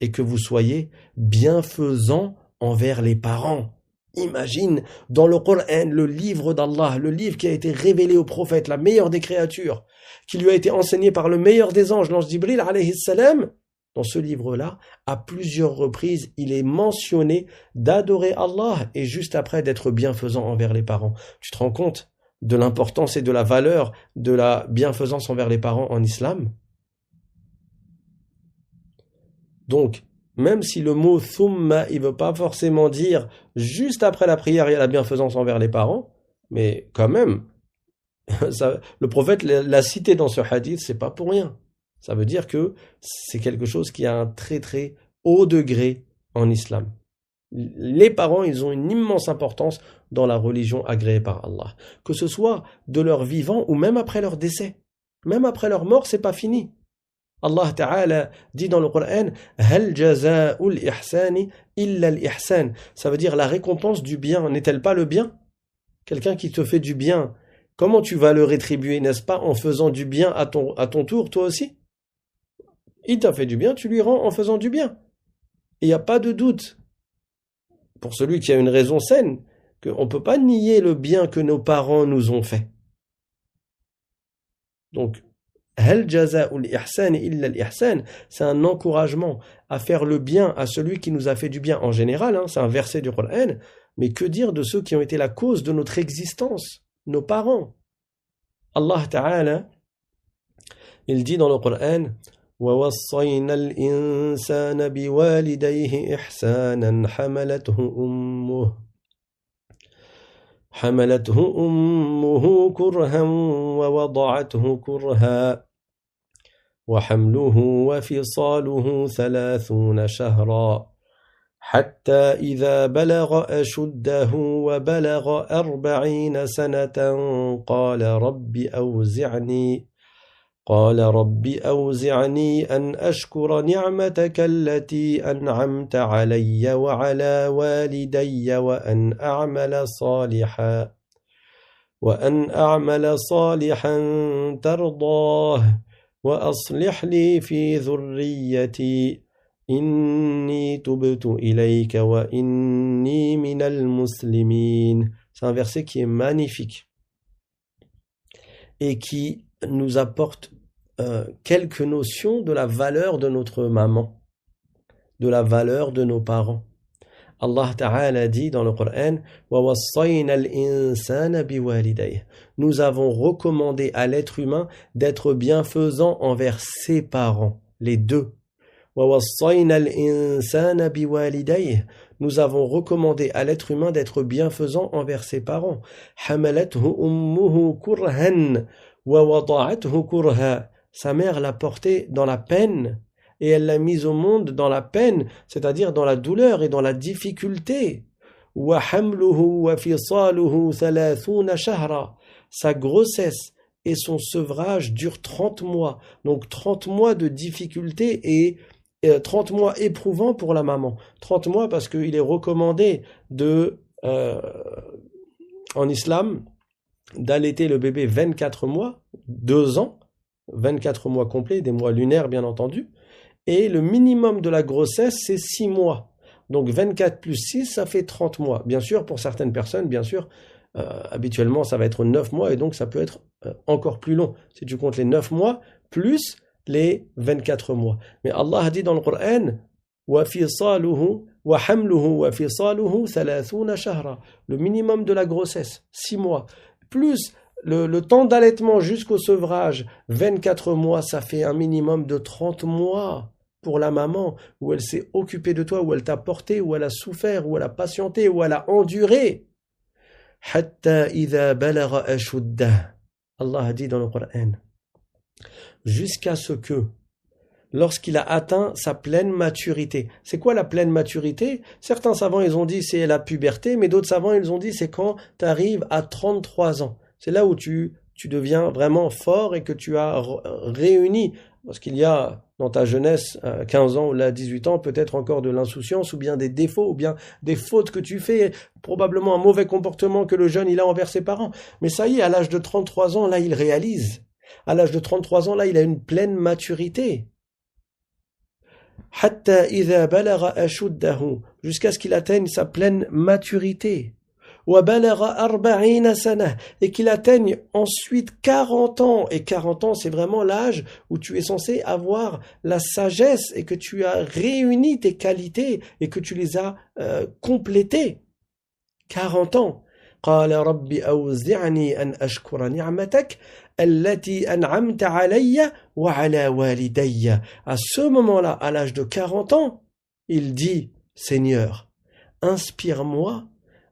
et que vous soyez bienfaisants envers les parents. Imagine, dans le Coran, le livre d'Allah, le livre qui a été révélé au prophète, la meilleure des créatures, qui lui a été enseigné par le meilleur des anges, l'ange Jibril alayhi salam. Dans ce livre-là, à plusieurs reprises, il est mentionné d'adorer Allah et juste après d'être bienfaisant envers les parents. Tu te rends compte de l'importance et de la valeur de la bienfaisance envers les parents en islam? Donc, même si le mot thumma, il ne veut pas forcément dire juste après la prière, il y a la bienfaisance envers les parents, mais quand même, le prophète l'a cité dans ce hadith, c'est pas pour rien. Ça veut dire que c'est quelque chose qui a un très très haut degré en islam. Les parents, ils ont une immense importance dans la religion agréée par Allah. Que ce soit de leur vivant ou même après leur décès. Même après leur mort, c'est pas fini. Allah Ta'ala dit dans le Coran Hal jaza'ul ihsani illa al-ihsan. Ça veut dire la récompense du bien n'est-elle pas le bien? Quelqu'un qui te fait du bien, comment tu vas le rétribuer, n'est-ce pas, en faisant du bien à ton tour, toi aussi? Il t'a fait du bien, tu lui rends en faisant du bien. Il n'y a pas de doute, pour celui qui a une raison saine, qu'on ne peut pas nier le bien que nos parents nous ont fait. Donc, Hal jaza'ul ihsan illa al-ihsan, c'est un encouragement à faire le bien à celui qui nous a fait du bien en général, c'est un verset du Coran, mais que dire de ceux qui ont été la cause de notre existence, nos parents? Allah Ta'ala, il dit dans le Coran, وَوَصَّيْنَا الْإِنسَانَ بِوَالِدَيْهِ إِحْسَانًا حملته أمه كرها ووضعته كرها وحمله وفصاله 30 شهرا حتى إذا بلغ أشده وبلغ 40 سنة قال رب أوزعني أن أشكر نعمتك التي أنعمت علي وعلى والدي وأن أعمل صالحا ترضاه وأصلح لي في ذريتي إني تبت إليك وإني من المسلمين. C'est un verset qui est magnifique et qui nous apporte quelques notions de la valeur de notre maman, de la valeur de nos parents. Allah Ta'ala dit dans le Coran, وَوَصَّيْنَا الْإِنسَانَ بِوَالِدَيْهِ. Nous avons recommandé à l'être humain d'être bienfaisant envers ses parents, les deux. وَوَصَّيْنَا الْإِنسَانَ بِوَالِدَيْهِ. Nous avons recommandé à l'être humain d'être bienfaisant envers ses parents. حَمَلَتْهُ أُمُّهُ كُرْهًا وَوَضَعَتْهُ كُرْهًا. Sa mère l'a porté dans la peine et elle l'a mise au monde dans la peine, c'est-à-dire dans la douleur et dans la difficulté. وَحَمْلُهُ وَفِصَالُهُ 30 شهرا. Sa grossesse et son sevrage durent 30 mois. Donc 30 mois de difficulté et 30 mois éprouvants pour la maman. 30 mois parce qu'il est recommandé en islam d'allaiter le bébé 24 mois, 2 ans, 24 mois complets, des mois lunaires bien entendu, et le minimum de la grossesse c'est 6 mois. Donc 24 plus 6, ça fait 30 mois. Bien sûr, pour certaines personnes, bien sûr, habituellement ça va être 9 mois et donc ça peut être encore plus long. Si tu comptes les 9 mois plus les 24 mois. Mais Allah a dit dans le Coran, وَفِصَالُهُ وَحَمْلُهُ وَفِصَالُهُ 30 شهرا. Le minimum de la grossesse, 6 mois. Plus le temps d'allaitement jusqu'au sevrage, 24 mois, ça fait un minimum de 30 mois pour la maman, où elle s'est occupée de toi, où elle t'a porté, où elle a souffert, où elle a patienté, où elle a enduré. حَتَّى إِذَا بَلَغَ أَشُدَّهُ. Allah a dit dans le Coran, jusqu'à ce que, lorsqu'il a atteint sa pleine maturité. C'est quoi la pleine maturité? Certains savants, ils ont dit c'est la puberté, mais d'autres savants, ils ont dit c'est quand tu arrives à 33 ans. C'est là où tu deviens vraiment fort et que tu as réuni, parce qu'il y a dans ta jeunesse, 15 ans ou là 18 ans, peut-être encore de l'insouciance ou bien des défauts ou bien des fautes que tu fais, probablement un mauvais comportement que le jeune il a envers ses parents. Mais ça y est, à l'âge de 33 ans, là il réalise. À l'âge de 33 ans, là il a une pleine maturité. حتى إذا بلغ أشده, jusqu'à ce qu'il atteigne sa pleine maturité. وبلغ 40 سنة, et qu'il atteigne ensuite 40 ans. Et 40 ans, c'est vraiment l'âge où tu es censé avoir la sagesse et que tu as réuni tes qualités et que tu les as complétées. 40 ans. قال رب أوزعني أن أشكر نعمتك التي أنعمت علي وعلى والدي. À ce moment-là, à l'âge de 40 ans, il dit, Seigneur, inspire-moi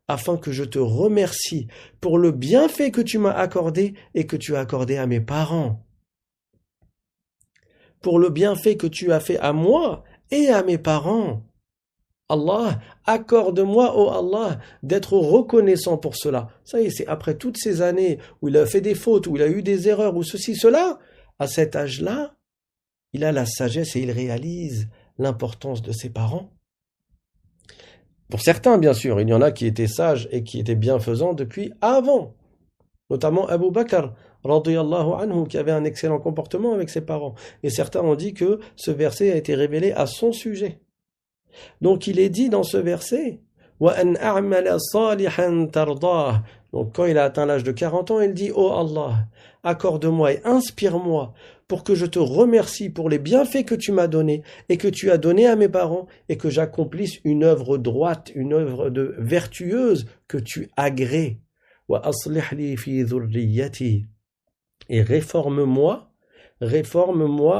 afin que je te remercie pour le bienfait que tu m'as accordé et que tu as accordé à mes parents. Pour le bienfait que tu as fait à moi et à mes parents. Allah, accorde-moi, oh Allah, d'être reconnaissant pour cela. Ça y est, c'est après toutes ces années où il a fait des fautes, où il a eu des erreurs, ou ceci, cela, à cet âge-là, il a la sagesse et il réalise l'importance de ses parents. Pour certains, bien sûr, il y en a qui étaient sages et qui étaient bienfaisants depuis avant, notamment Abu Bakr, radiyallahu anhu, qui avait un excellent comportement avec ses parents. Et certains ont dit que ce verset a été révélé à son sujet. Donc il est dit dans ce verset, وَأَنْ أَعْمَلَ صَالِحًا تَرْضَاهُ. Donc quand il a atteint l'âge de 40 ans, il dit, oh Allah, accorde-moi et inspire-moi pour que je te remercie pour les bienfaits que tu m'as donnés et que tu as donnés à mes parents et que j'accomplisse une œuvre droite, une œuvre vertueuse que tu agrées. وَأَصْلِحْ لِي فِي ذُرِّيَّتِي. Et réforme-moi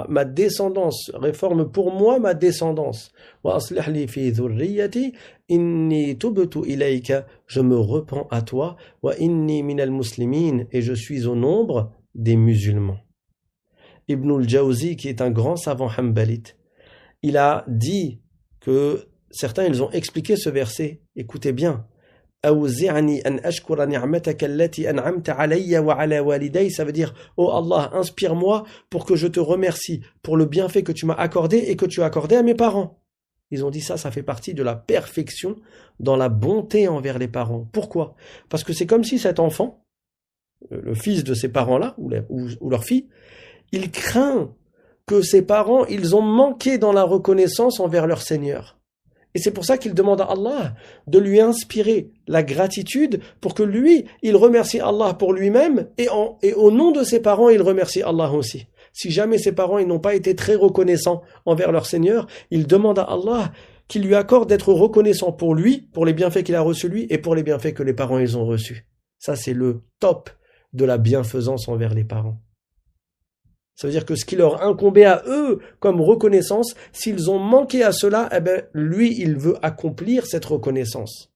ma descendance, réforme pour moi ma descendance. وَأَصْلِحْ لِي فِي ذُرِّيَّتِي إِنِّي تُبْتُ إِلَيْكَ. Je me repens à toi. وَإِنِّي مِنَ الْمُسْلِمِينَ. Et je suis au nombre des musulmans. Ibn al-Jawzi, qui est un grand savant hanbalite, il a dit que certains, ils ont expliqué ce verset. Écoutez bien. أوزعني أن أشكر نعمتك التي أنعمت علي وعلى والدي. Ça veut dire, oh Allah, inspire-moi pour que je te remercie pour le bienfait que tu m'as accordé et que tu as accordé à mes parents. Ils ont dit ça fait partie de la perfection dans la bonté envers les parents. Pourquoi? Parce que c'est comme si cet enfant, le fils de ces parents-là, ou leur fille, il craint que ses parents, ils ont manqué dans la reconnaissance envers leur Seigneur. Et c'est pour ça qu'il demande à Allah de lui inspirer la gratitude pour que lui, il remercie Allah pour lui-même et au nom de ses parents, il remercie Allah aussi. Si jamais ses parents ils n'ont pas été très reconnaissants envers leur Seigneur, il demande à Allah qu'il lui accorde d'être reconnaissant pour lui, pour les bienfaits qu'il a reçus lui et pour les bienfaits que les parents ils ont reçus. Ça c'est le top de la bienfaisance envers les parents. Ça veut dire que ce qui leur incombait à eux comme reconnaissance, s'ils ont manqué à cela, eh ben, lui, il veut accomplir cette reconnaissance.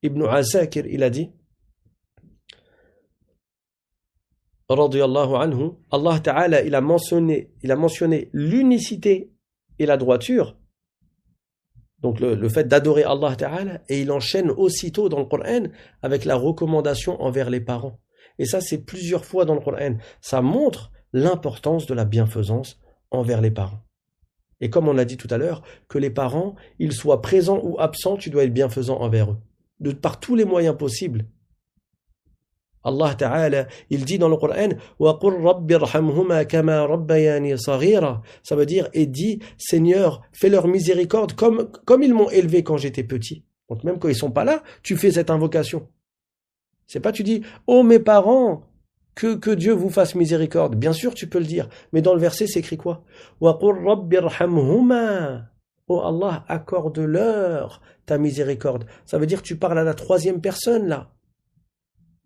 Ibn Asakir, il a dit, radiyallahu anhu, Allah Ta'ala, il a mentionné l'unicité et la droiture, donc le fait d'adorer Allah Ta'ala, et il enchaîne aussitôt dans le Coran avec la recommandation envers les parents. Et ça, c'est plusieurs fois dans le Coran. Ça montre l'importance de la bienfaisance envers les parents. Et comme on l'a dit tout à l'heure, que les parents, ils soient présents ou absents, tu dois être bienfaisant envers eux. Par tous les moyens possibles. Allah Ta'ala, il dit dans le Coran, وَقُلْ رَبِّ ارْحَمْهُمَا كَمَا رَبَّيَانِي صَغِيرًا. Ça veut dire, et dis, Seigneur, fais leur miséricorde comme ils m'ont élevé quand j'étais petit. Donc même quand ils sont pas là, tu fais cette invocation. C'est pas tu dis, oh mes parents, que Dieu vous fasse miséricorde. Bien sûr, tu peux le dire. Mais dans le verset, c'est écrit quoi? وَقُلْ رَبِّ ارْحَمْهُمَا. Oh Allah, accorde-leur ta miséricorde. Ça veut dire que tu parles à la troisième personne là.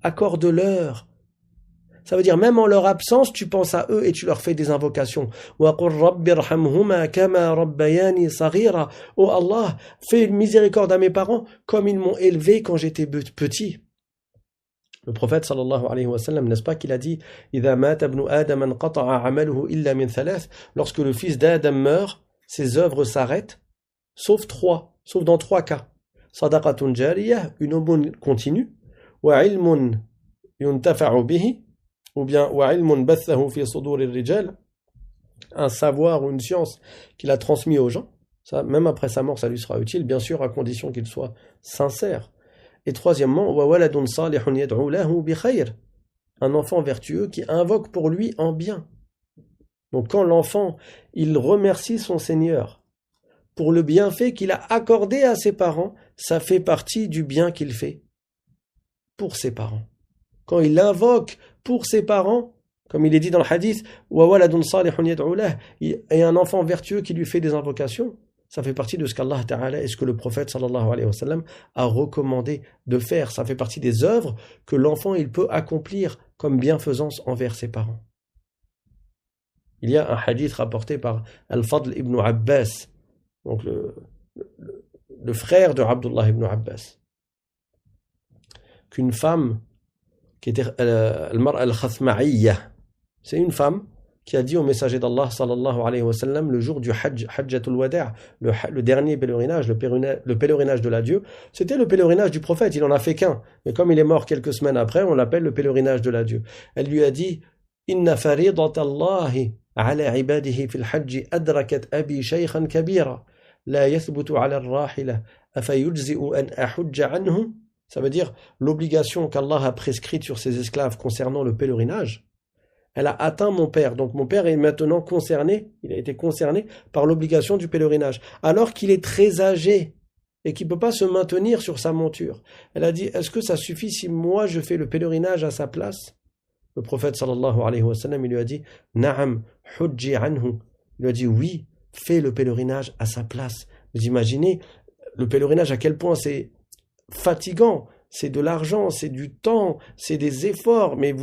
Accorde-leur. Ça veut dire même en leur absence, tu penses à eux et tu leur fais des invocations. وَقُلْ رَبِّ ارْحَمْهُمَا كَمَا رَبَّيَانِي صَغِيرًا. Oh Allah, fais miséricorde à mes parents comme ils m'ont élevé quand j'étais petit. Le prophète sallallahu alayhi wa sallam, n'est-ce pas qu'il a dit إِذَا مَاتَ ابْنُ آدَمَ انْقَطَعَ عَمَلُهُ إِلَّا مِنْ ثَلَاثٍ. Lorsque le fils d'Adam meurt, ses œuvres s'arrêtent, sauf dans trois cas. صَدَقَةٌ جَارِيَةٌ, une aumône continue, وَعِلْمٌ يُنْتَفَعُ بِهِ, ou bien وَعِلْمٌ بَثَّهُ فِي صُدُورِ الرِّجَالِ, un savoir ou une science qu'il a transmis aux gens. Ça, même après sa mort, ça lui sera utile, bien sûr, à condition qu'il soit sincère. Et troisièmement, وَوَلَدٌ صَالِحٌ يَدْعُو لَهُ بِخَيْرٍ, un enfant vertueux qui invoque pour lui en bien. Donc quand l'enfant, il remercie son Seigneur pour le bienfait qu'il a accordé à ses parents, ça fait partie du bien qu'il fait pour ses parents. Quand il invoque pour ses parents, comme il est dit dans le hadith, وَوَلَدٌ صَالِحٌ يَدْعُو لَهُ, et un enfant vertueux qui lui fait des invocations, ça fait partie de ce qu'Allah Ta'ala et ce que le prophète sallallahu alayhi wa sallam a recommandé de faire. Ça fait partie des œuvres que l'enfant il peut accomplir comme bienfaisance envers ses parents. Il y a un hadith rapporté par Al-Fadl ibn Abbas, donc le frère de Abdullah ibn Abbas, qu'une femme qui était Al-Mar'a al-Khathma'iyya, c'est une femme qui a dit au messager d'Allah sallallahu alayhi wa sallam le jour du Hajj, Hajjatul Wada', le dernier pèlerinage, le pèlerinage de l'adieu, c'était le pèlerinage du prophète, il en a fait qu'un, mais comme il est mort quelques semaines après, on l'appelle le pèlerinage de l'adieu. Elle lui a dit Inna faridatallahi ala ibadihi fil hajj adrakat abi shaykhan kabira la yathbutu ala ar-rahila أَفَيُجْزِئُ أَنْ أَحُجَّ عَنْهُ. Ça veut dire l'obligation qu'Allah a prescrite sur ses esclaves concernant le pèlerinage. Elle a atteint mon père. Donc mon père est maintenant concerné, il a été concerné par l'obligation du pèlerinage. Alors qu'il est très âgé et qu'il ne peut pas se maintenir sur sa monture. Elle a dit, est-ce que ça suffit si moi je fais le pèlerinage à sa place? Le prophète sallallahu alayhi wa sallam, il lui a dit, Na'am, hujji anhu. Il lui a dit, oui, fais le pèlerinage à sa place. Vous imaginez le pèlerinage à quel point c'est fatigant, c'est de l'argent, c'est du temps, c'est des efforts, mais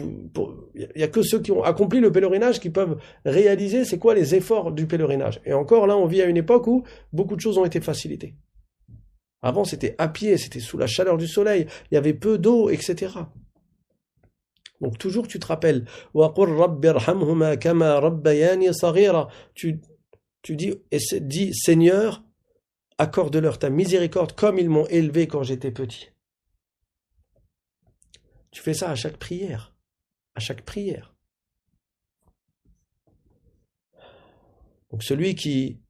il n'y a que ceux qui ont accompli le pèlerinage qui peuvent réaliser c'est quoi les efforts du pèlerinage. Et encore là, on vit à une époque où beaucoup de choses ont été facilitées. Avant, c'était à pied, c'était sous la chaleur du soleil, il y avait peu d'eau, etc. Donc toujours tu te rappelles, tu dis Seigneur, accorde-leur ta miséricorde comme ils m'ont élevé quand j'étais petit. Tu fais ça à chaque prière. À chaque prière. Donc celui qui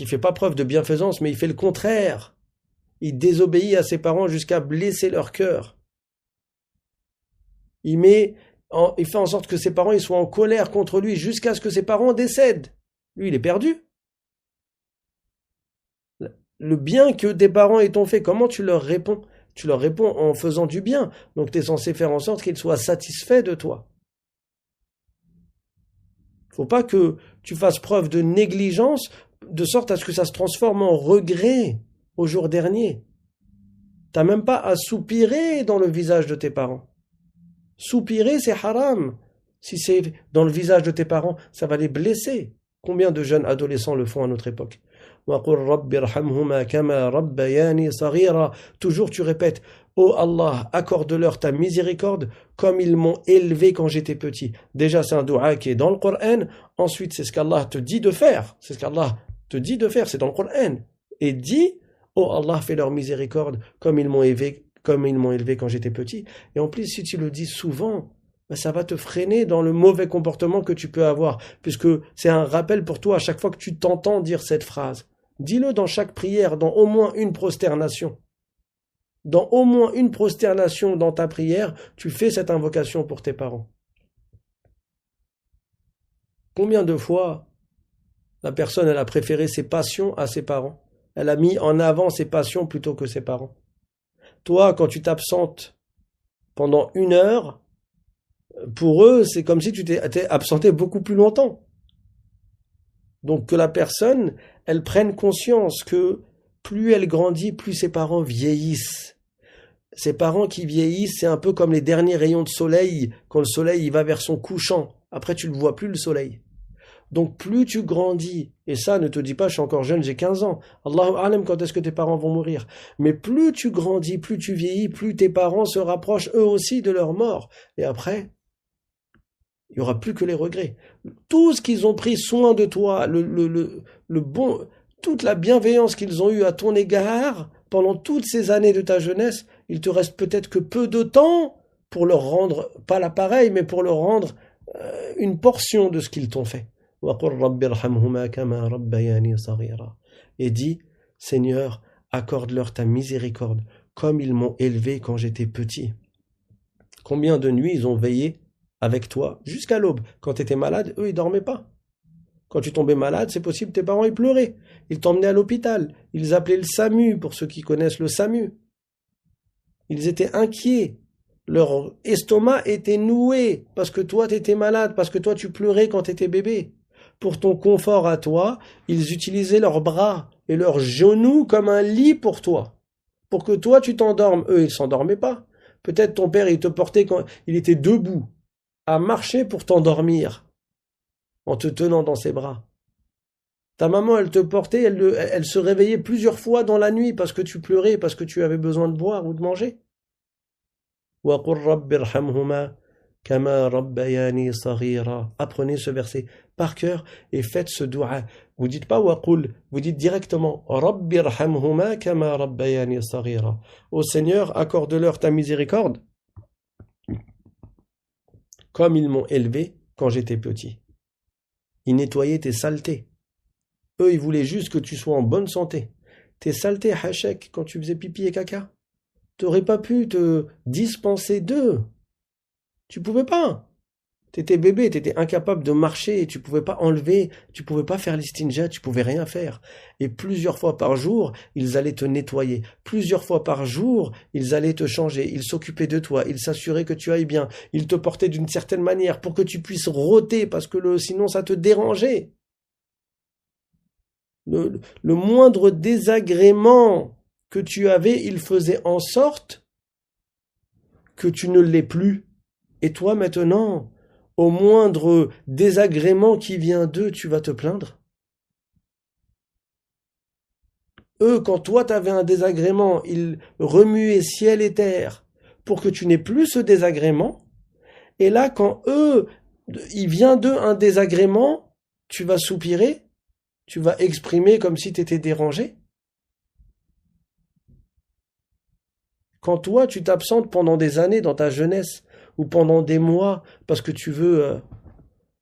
fait pas preuve de bienfaisance, mais il fait le contraire. Il désobéit à ses parents jusqu'à blesser leur cœur. Il fait en sorte que ses parents ils soient en colère contre lui jusqu'à ce que ses parents décèdent. Lui, il est perdu. Le bien que tes parents t'ont fait, comment tu leur réponds? Tu leur réponds en faisant du bien. Donc tu es censé faire en sorte qu'ils soient satisfaits de toi. Il ne faut pas que tu fasses preuve de négligence de sorte à ce que ça se transforme en regret au jour dernier. Tu n'as même pas à soupirer dans le visage de tes parents. Soupirer, c'est haram. Si c'est dans le visage de tes parents, ça va les blesser. Combien de jeunes adolescents le font à notre époque? Toujours tu répètes, oh Allah, accorde-leur ta miséricorde comme ils m'ont élevé quand j'étais petit. Déjà c'est un dua qui est dans le Coran. Ensuite c'est ce qu'Allah te dit de faire. C'est ce qu'Allah te dit de faire, c'est dans le Coran. Et dit, oh Allah, fais leur miséricorde comme ils m'ont élevé quand j'étais petit. Et en plus si tu le dis souvent, ça va te freiner dans le mauvais comportement que tu peux avoir, puisque c'est un rappel pour toi à chaque fois que tu t'entends dire cette phrase. Dis-le dans chaque prière, dans au moins une prosternation. Dans au moins une prosternation dans ta prière, tu fais cette invocation pour tes parents. Combien de fois la personne elle a préféré ses passions à ses parents? Elle a mis en avant ses passions plutôt que ses parents. Toi, quand tu t'absentes pendant 1 heure, pour eux, c'est comme si tu t'étais absenté beaucoup plus longtemps. Donc que la personne, elle prenne conscience que plus elle grandit, plus ses parents vieillissent. Ses parents qui vieillissent, c'est un peu comme les derniers rayons de soleil, quand le soleil il va vers son couchant. Après, tu ne le vois plus, le soleil. Donc plus tu grandis, et ça ne te dis pas, je suis encore jeune, j'ai 15 ans. Allahu a'lam quand est-ce que tes parents vont mourir. Mais plus tu grandis, plus tu vieillis, plus tes parents se rapprochent eux aussi de leur mort. Et après, il n'y aura plus que les regrets. Tout ce qu'ils ont pris soin de toi, le bon, toute la bienveillance qu'ils ont eue à ton égard pendant toutes ces années de ta jeunesse, il te reste peut-être que peu de temps pour leur rendre, pas l'appareil, mais pour leur rendre une portion de ce qu'ils t'ont fait. Et dis, Seigneur, accorde-leur ta miséricorde, comme ils m'ont élevé quand j'étais petit. Combien de nuits ils ont veillé avec toi jusqu'à l'aube. Quand tu étais malade, eux, ils dormaient pas. Quand tu tombais malade, c'est possible, tes parents, ils pleuraient. Ils t'emmenaient à l'hôpital. Ils appelaient le SAMU, pour ceux qui connaissent le SAMU. Ils étaient inquiets. Leur estomac était noué, parce que toi, tu étais malade, parce que toi, tu pleurais quand tu étais bébé. Pour ton confort à toi, ils utilisaient leurs bras et leurs genoux comme un lit pour toi. Pour que toi, tu t'endormes. Eux, ils s'endormaient pas. Peut-être ton père, il te portait quand il était debout, à marcher pour t'endormir, en te tenant dans ses bras. Ta maman, elle te portait, elle se réveillait plusieurs fois dans la nuit parce que tu pleurais, parce que tu avais besoin de boire ou de manger. Apprenez ce verset par cœur et faites ce dua. Vous dites pas waqul, vous dites directement Rabbirhamhuma kama rabbayani saghira. Ô Seigneur, accorde-leur ta miséricorde comme ils m'ont élevé quand j'étais petit. Ils nettoyaient tes saletés. Eux, ils voulaient juste que tu sois en bonne santé. tes saletés hachek quand tu faisais pipi et caca. T'aurais pas pu te dispenser d'eux. Tu pouvais pas. T'étais bébé, t'étais incapable de marcher, tu pouvais pas enlever, tu pouvais pas faire l'istinja, tu pouvais rien faire. Et plusieurs fois par jour, ils allaient te nettoyer. Plusieurs fois par jour, ils allaient te changer. Ils s'occupaient de toi, ils s'assuraient que tu ailles bien. Ils te portaient d'une certaine manière pour que tu puisses rôter parce que sinon ça te dérangeait. Le moindre désagrément que tu avais, ils faisaient en sorte que tu ne l'aies plus. Et toi maintenant, au moindre désagrément qui vient d'eux, tu vas te plaindre. Eux, quand toi t'avais un désagrément, ils remuaient ciel et terre pour que tu n'aies plus ce désagrément. Et là, quand il vient d'eux un désagrément, tu vas soupirer, tu vas exprimer comme si tu étais dérangé. Quand toi, tu t'absentes pendant des années dans ta jeunesse, ou pendant des mois, parce que tu veux,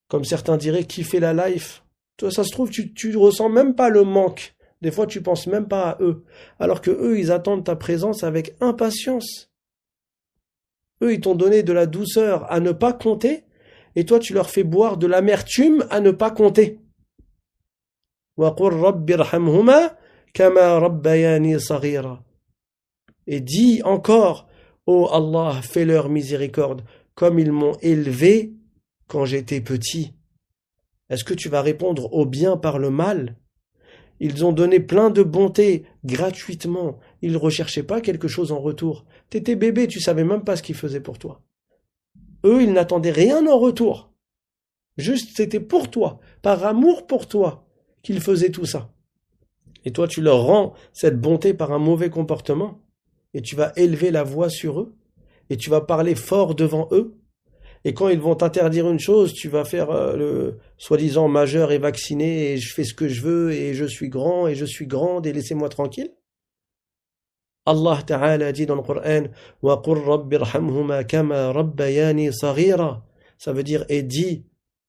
comme certains diraient, kiffer la life. Toi, ça se trouve, tu ressens même pas le manque. Des fois, tu penses même pas à eux. Alors que eux, ils attendent ta présence avec impatience. Eux, ils t'ont donné de la douceur à ne pas compter, et toi, tu leur fais boire de l'amertume à ne pas compter. Et dis encore, ô Allah, fais-leur miséricorde, comme ils m'ont élevé quand j'étais petit. Est-ce que tu vas répondre au bien par le mal? Ils ont donné plein de bonté gratuitement. Ils ne recherchaient pas quelque chose en retour. T'étais bébé, tu savais même pas ce qu'ils faisaient pour toi. Eux, ils n'attendaient rien en retour. Juste, c'était pour toi, par amour pour toi, qu'ils faisaient tout ça. Et toi, tu leur rends cette bonté par un mauvais comportement. Et tu vas élever la voix sur eux, et tu vas parler fort devant eux, et quand ils vont t'interdire une chose, tu vas faire le soi-disant majeur et vacciné, et je fais ce que je veux, et je suis grand, et je suis grande, et laissez-moi tranquille. Allah Ta'ala dit dans le Coran, وَقُلْ رَبِّ ارْحَمْهُمَا كَمَا رَبَّيَانِي صَغِيرًا. Ça veut dire, et dis,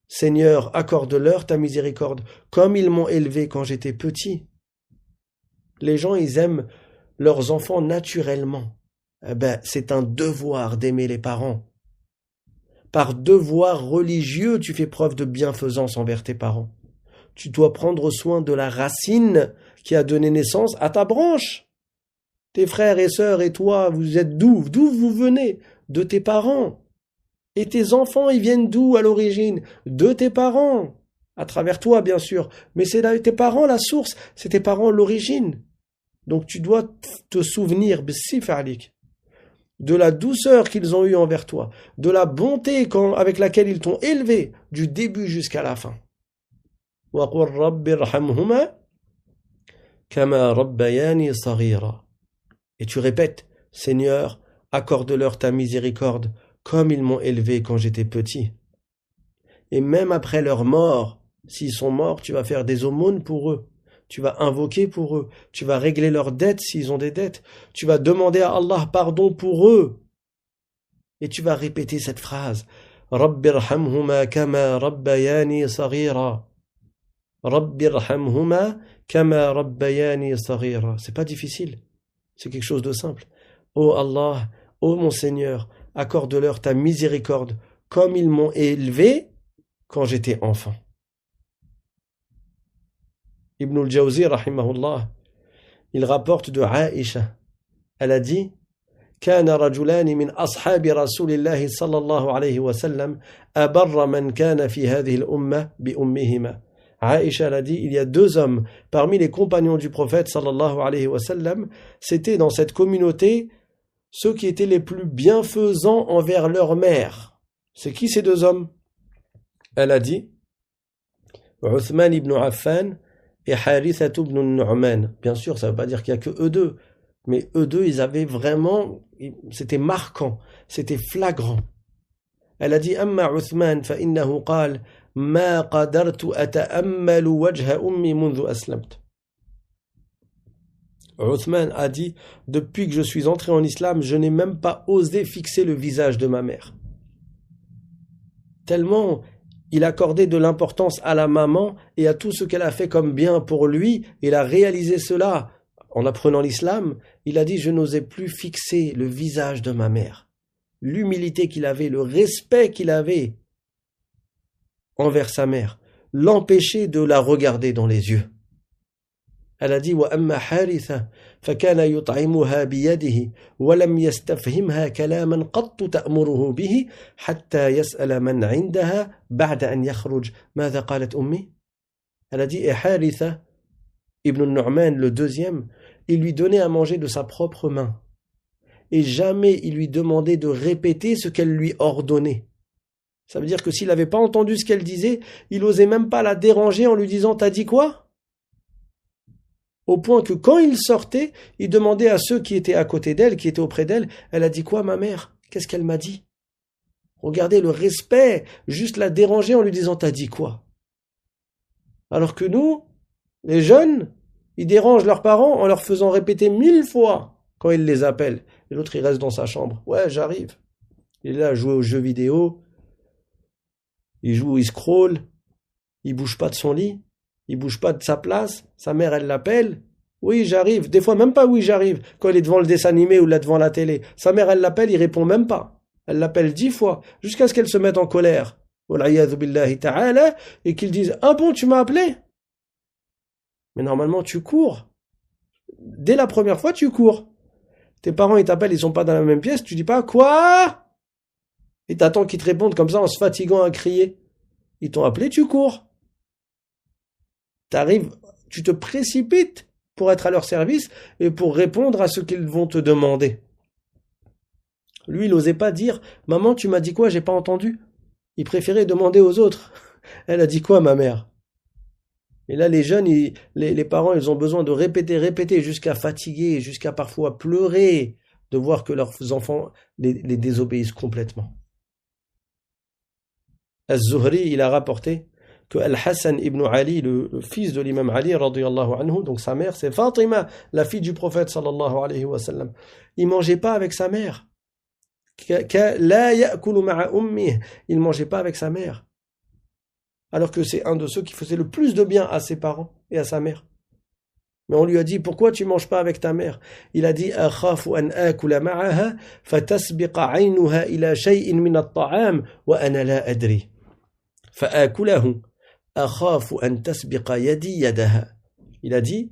Seigneur, accorde-leur ta miséricorde, comme ils m'ont élevé quand j'étais petit. Les gens, ils aiment leurs enfants naturellement. C'est un devoir d'aimer les parents. Par devoir religieux, tu fais preuve de bienfaisance envers tes parents. Tu dois prendre soin de la racine qui a donné naissance à ta branche. Tes frères et sœurs et toi, vous êtes d'où? D'où vous venez? De tes parents. Et tes enfants, ils viennent d'où à l'origine? De tes parents. À travers toi, bien sûr. Mais c'est tes parents la source, c'est tes parents l'origine. Donc tu dois te souvenir de la douceur qu'ils ont eue envers toi, de la bonté avec laquelle ils t'ont élevé, du début jusqu'à la fin. Et tu répètes, Seigneur, accorde-leur ta miséricorde, comme ils m'ont élevé quand j'étais petit. Et même après leur mort, s'ils sont morts, tu vas faire des aumônes pour eux. Tu vas invoquer pour eux, tu vas régler leurs dettes s'ils ont des dettes, tu vas demander à Allah pardon pour eux. Et tu vas répéter cette phrase, Rabbi irhamhuma kama rabbayani saghira. Rabbi irhamhuma kama rabbayani saghira. C'est pas difficile, c'est quelque chose de simple. Ô Allah, ô mon Seigneur, accorde-leur ta miséricorde, comme ils m'ont élevé quand j'étais enfant. Ibn al-Jawzi, rahimahullah, il rapporte de Aïcha. Elle a dit, كان رجلان من أصحاب رسول الله صلى الله عليه وسلم أبر من كان في هذه الأمة بأمهما. Aïcha a dit, il y a deux hommes parmi les compagnons du prophète sallallahu alayhi wa sallam, c'était dans cette communauté ceux qui étaient les plus bienfaisants envers leur mère. C'est qui ces deux hommes? Elle a dit, Uthman ibn Affan et Haritha ibn Nu'man. Bien sûr, ça ne veut pas dire qu'il n'y a que eux deux, mais eux deux, ils avaient vraiment, c'était marquant, c'était flagrant. Elle a dit, Amma Uthman, fa innahu qal, ma qadartu ata'ammalu wajha ummi mundhu aslamt. Uthman a dit, depuis que je suis entré en islam, je n'ai même pas osé fixer le visage de ma mère. Tellement il accordait de l'importance à la maman et à tout ce qu'elle a fait comme bien pour lui, il a réalisé cela en apprenant l'islam, il a dit « Je n'osais plus fixer le visage de ma mère ». L'humilité qu'il avait, le respect qu'il avait envers sa mère, l'empêchait de la regarder dans les yeux. Elle a dit وأما حارثة فكان يطعمها بيده ولم يستفهمها كلاما قط تأمره به حتى يسأل من عندها بعد أن يخرج ماذا قالت أمي. Elle a dit et Haritha ibn Nu'man le deuxième, il lui donnait à manger de sa propre main et jamais il lui demandait de répéter ce qu'elle lui ordonnait. Ça veut dire que s'il n'avait pas entendu ce qu'elle disait, il n'osait même pas la déranger en lui disant t'as dit quoi? Au point que quand il sortait, il demandait à ceux qui étaient à côté d'elle, qui étaient auprès d'elle, elle a dit quoi ma mère? Qu'est-ce qu'elle m'a dit? Regardez le respect, juste la déranger en lui disant t'as dit quoi? Alors que nous, les jeunes, ils dérangent leurs parents en leur faisant répéter 1000 fois quand ils les appellent. Et l'autre il reste dans sa chambre. Ouais, j'arrive. Il est là à jouer aux jeux vidéo, il joue, il scrolle, il bouge pas de son lit. Il bouge pas de sa place, sa mère elle l'appelle, oui j'arrive, des fois même pas oui j'arrive, quand il est devant le dessin animé ou là devant la télé, sa mère elle l'appelle, il répond même pas, elle l'appelle 10 fois, jusqu'à ce qu'elle se mette en colère, et qu'il dise, ah bon tu m'as appelé? Mais normalement tu cours, dès la première fois tu cours, tes parents ils t'appellent, ils sont pas dans la même pièce, tu dis pas quoi? Et t'attends qu'ils te répondent comme ça en se fatiguant à crier, ils t'ont appelé, tu cours. T'arrives, tu te précipites pour être à leur service et pour répondre à ce qu'ils vont te demander. Lui, il n'osait pas dire « Maman, tu m'as dit quoi? J'ai pas entendu. » Il préférait demander aux autres. « Elle a dit quoi, ma mère ?» Et là, les jeunes, les parents, ils ont besoin de répéter jusqu'à fatiguer, jusqu'à parfois pleurer de voir que leurs enfants les désobéissent complètement. Az-Zuhri, il a rapporté que Al-Hassan ibn Ali, le fils de l'imam Ali, radiyallahu anhu, donc sa mère, c'est Fatima, la fille du prophète, sallallahu alayhi wa sallam. Il mangeait pas avec sa mère. La ya'kulu ma'a ummih. Il mangeait pas avec sa mère. Alors que c'est un de ceux qui faisait le plus de bien à ses parents et à sa mère. Mais on lui a dit, pourquoi tu manges pas avec ta mère? Il a dit, akhafu an akula ma'aha, fatasbiqa aynuha ila shay'in min at-ta'am, wa ana la adri. Fa'akulahu. Il a dit,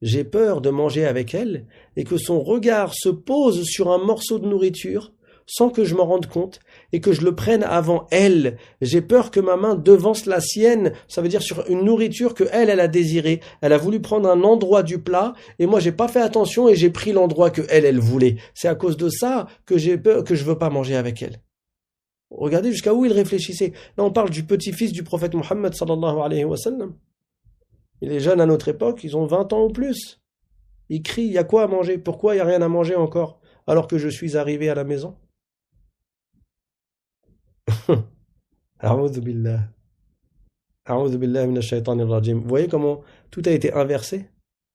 j'ai peur de manger avec elle et que son regard se pose sur un morceau de nourriture sans que je m'en rende compte et que je le prenne avant elle. J'ai peur que ma main devance la sienne, ça veut dire sur une nourriture que elle a désirée. Elle a voulu prendre un endroit du plat et moi j'ai pas fait attention et j'ai pris l'endroit que elle voulait. C'est à cause de ça que j'ai peur, que je veux pas manger avec elle. Regardez jusqu'à où il réfléchissait. Là, on parle du petit-fils du prophète Mohammed sallallahu alayhi wa sallam. Et les jeunes à notre époque, ils ont 20 ans ou plus. Ils crient, il y a quoi à manger? Pourquoi il n'y a rien à manger encore? Alors que je suis arrivé à la maison. A'udhu billah. A'udhu billah minash shaitanir rajim. Vous voyez comment tout a été inversé?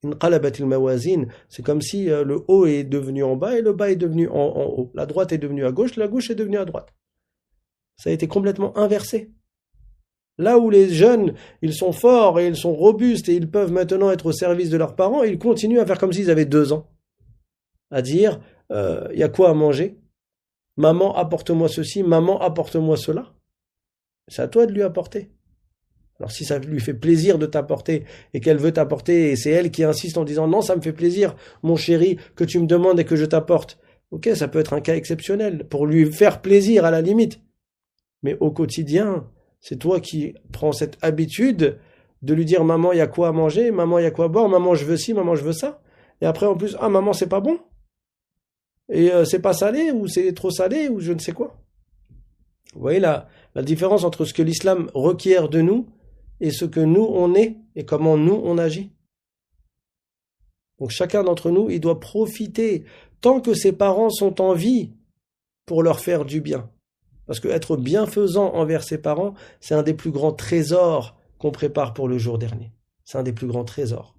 Inqalabatil mawazin. C'est comme si le haut est devenu en bas et le bas est devenu en haut. La droite est devenue à gauche, la gauche est devenue à droite. Ça a été complètement inversé. Là où les jeunes, ils sont forts et ils sont robustes et ils peuvent maintenant être au service de leurs parents, ils continuent à faire comme s'ils avaient 2 ans. À dire, y a quoi à manger? Maman, apporte-moi ceci, maman, apporte-moi cela. C'est à toi de lui apporter. Alors si ça lui fait plaisir de t'apporter et qu'elle veut t'apporter et c'est elle qui insiste en disant non, ça me fait plaisir, mon chéri, que tu me demandes et que je t'apporte. Ok, ça peut être un cas exceptionnel pour lui faire plaisir à la limite. Mais au quotidien, c'est toi qui prends cette habitude de lui dire maman, il y a quoi à manger, maman, il y a quoi à boire, maman, je veux ci, maman, je veux ça. Et après, en plus, ah, maman, c'est pas bon. Et c'est pas salé, ou c'est trop salé, ou je ne sais quoi. Vous voyez la différence entre ce que l'islam requiert de nous et ce que nous, on est, et comment nous, on agit. Donc chacun d'entre nous, il doit profiter tant que ses parents sont en vie pour leur faire du bien. Parce que être bienfaisant envers ses parents, c'est un des plus grands trésors qu'on prépare pour le jour dernier. C'est un des plus grands trésors.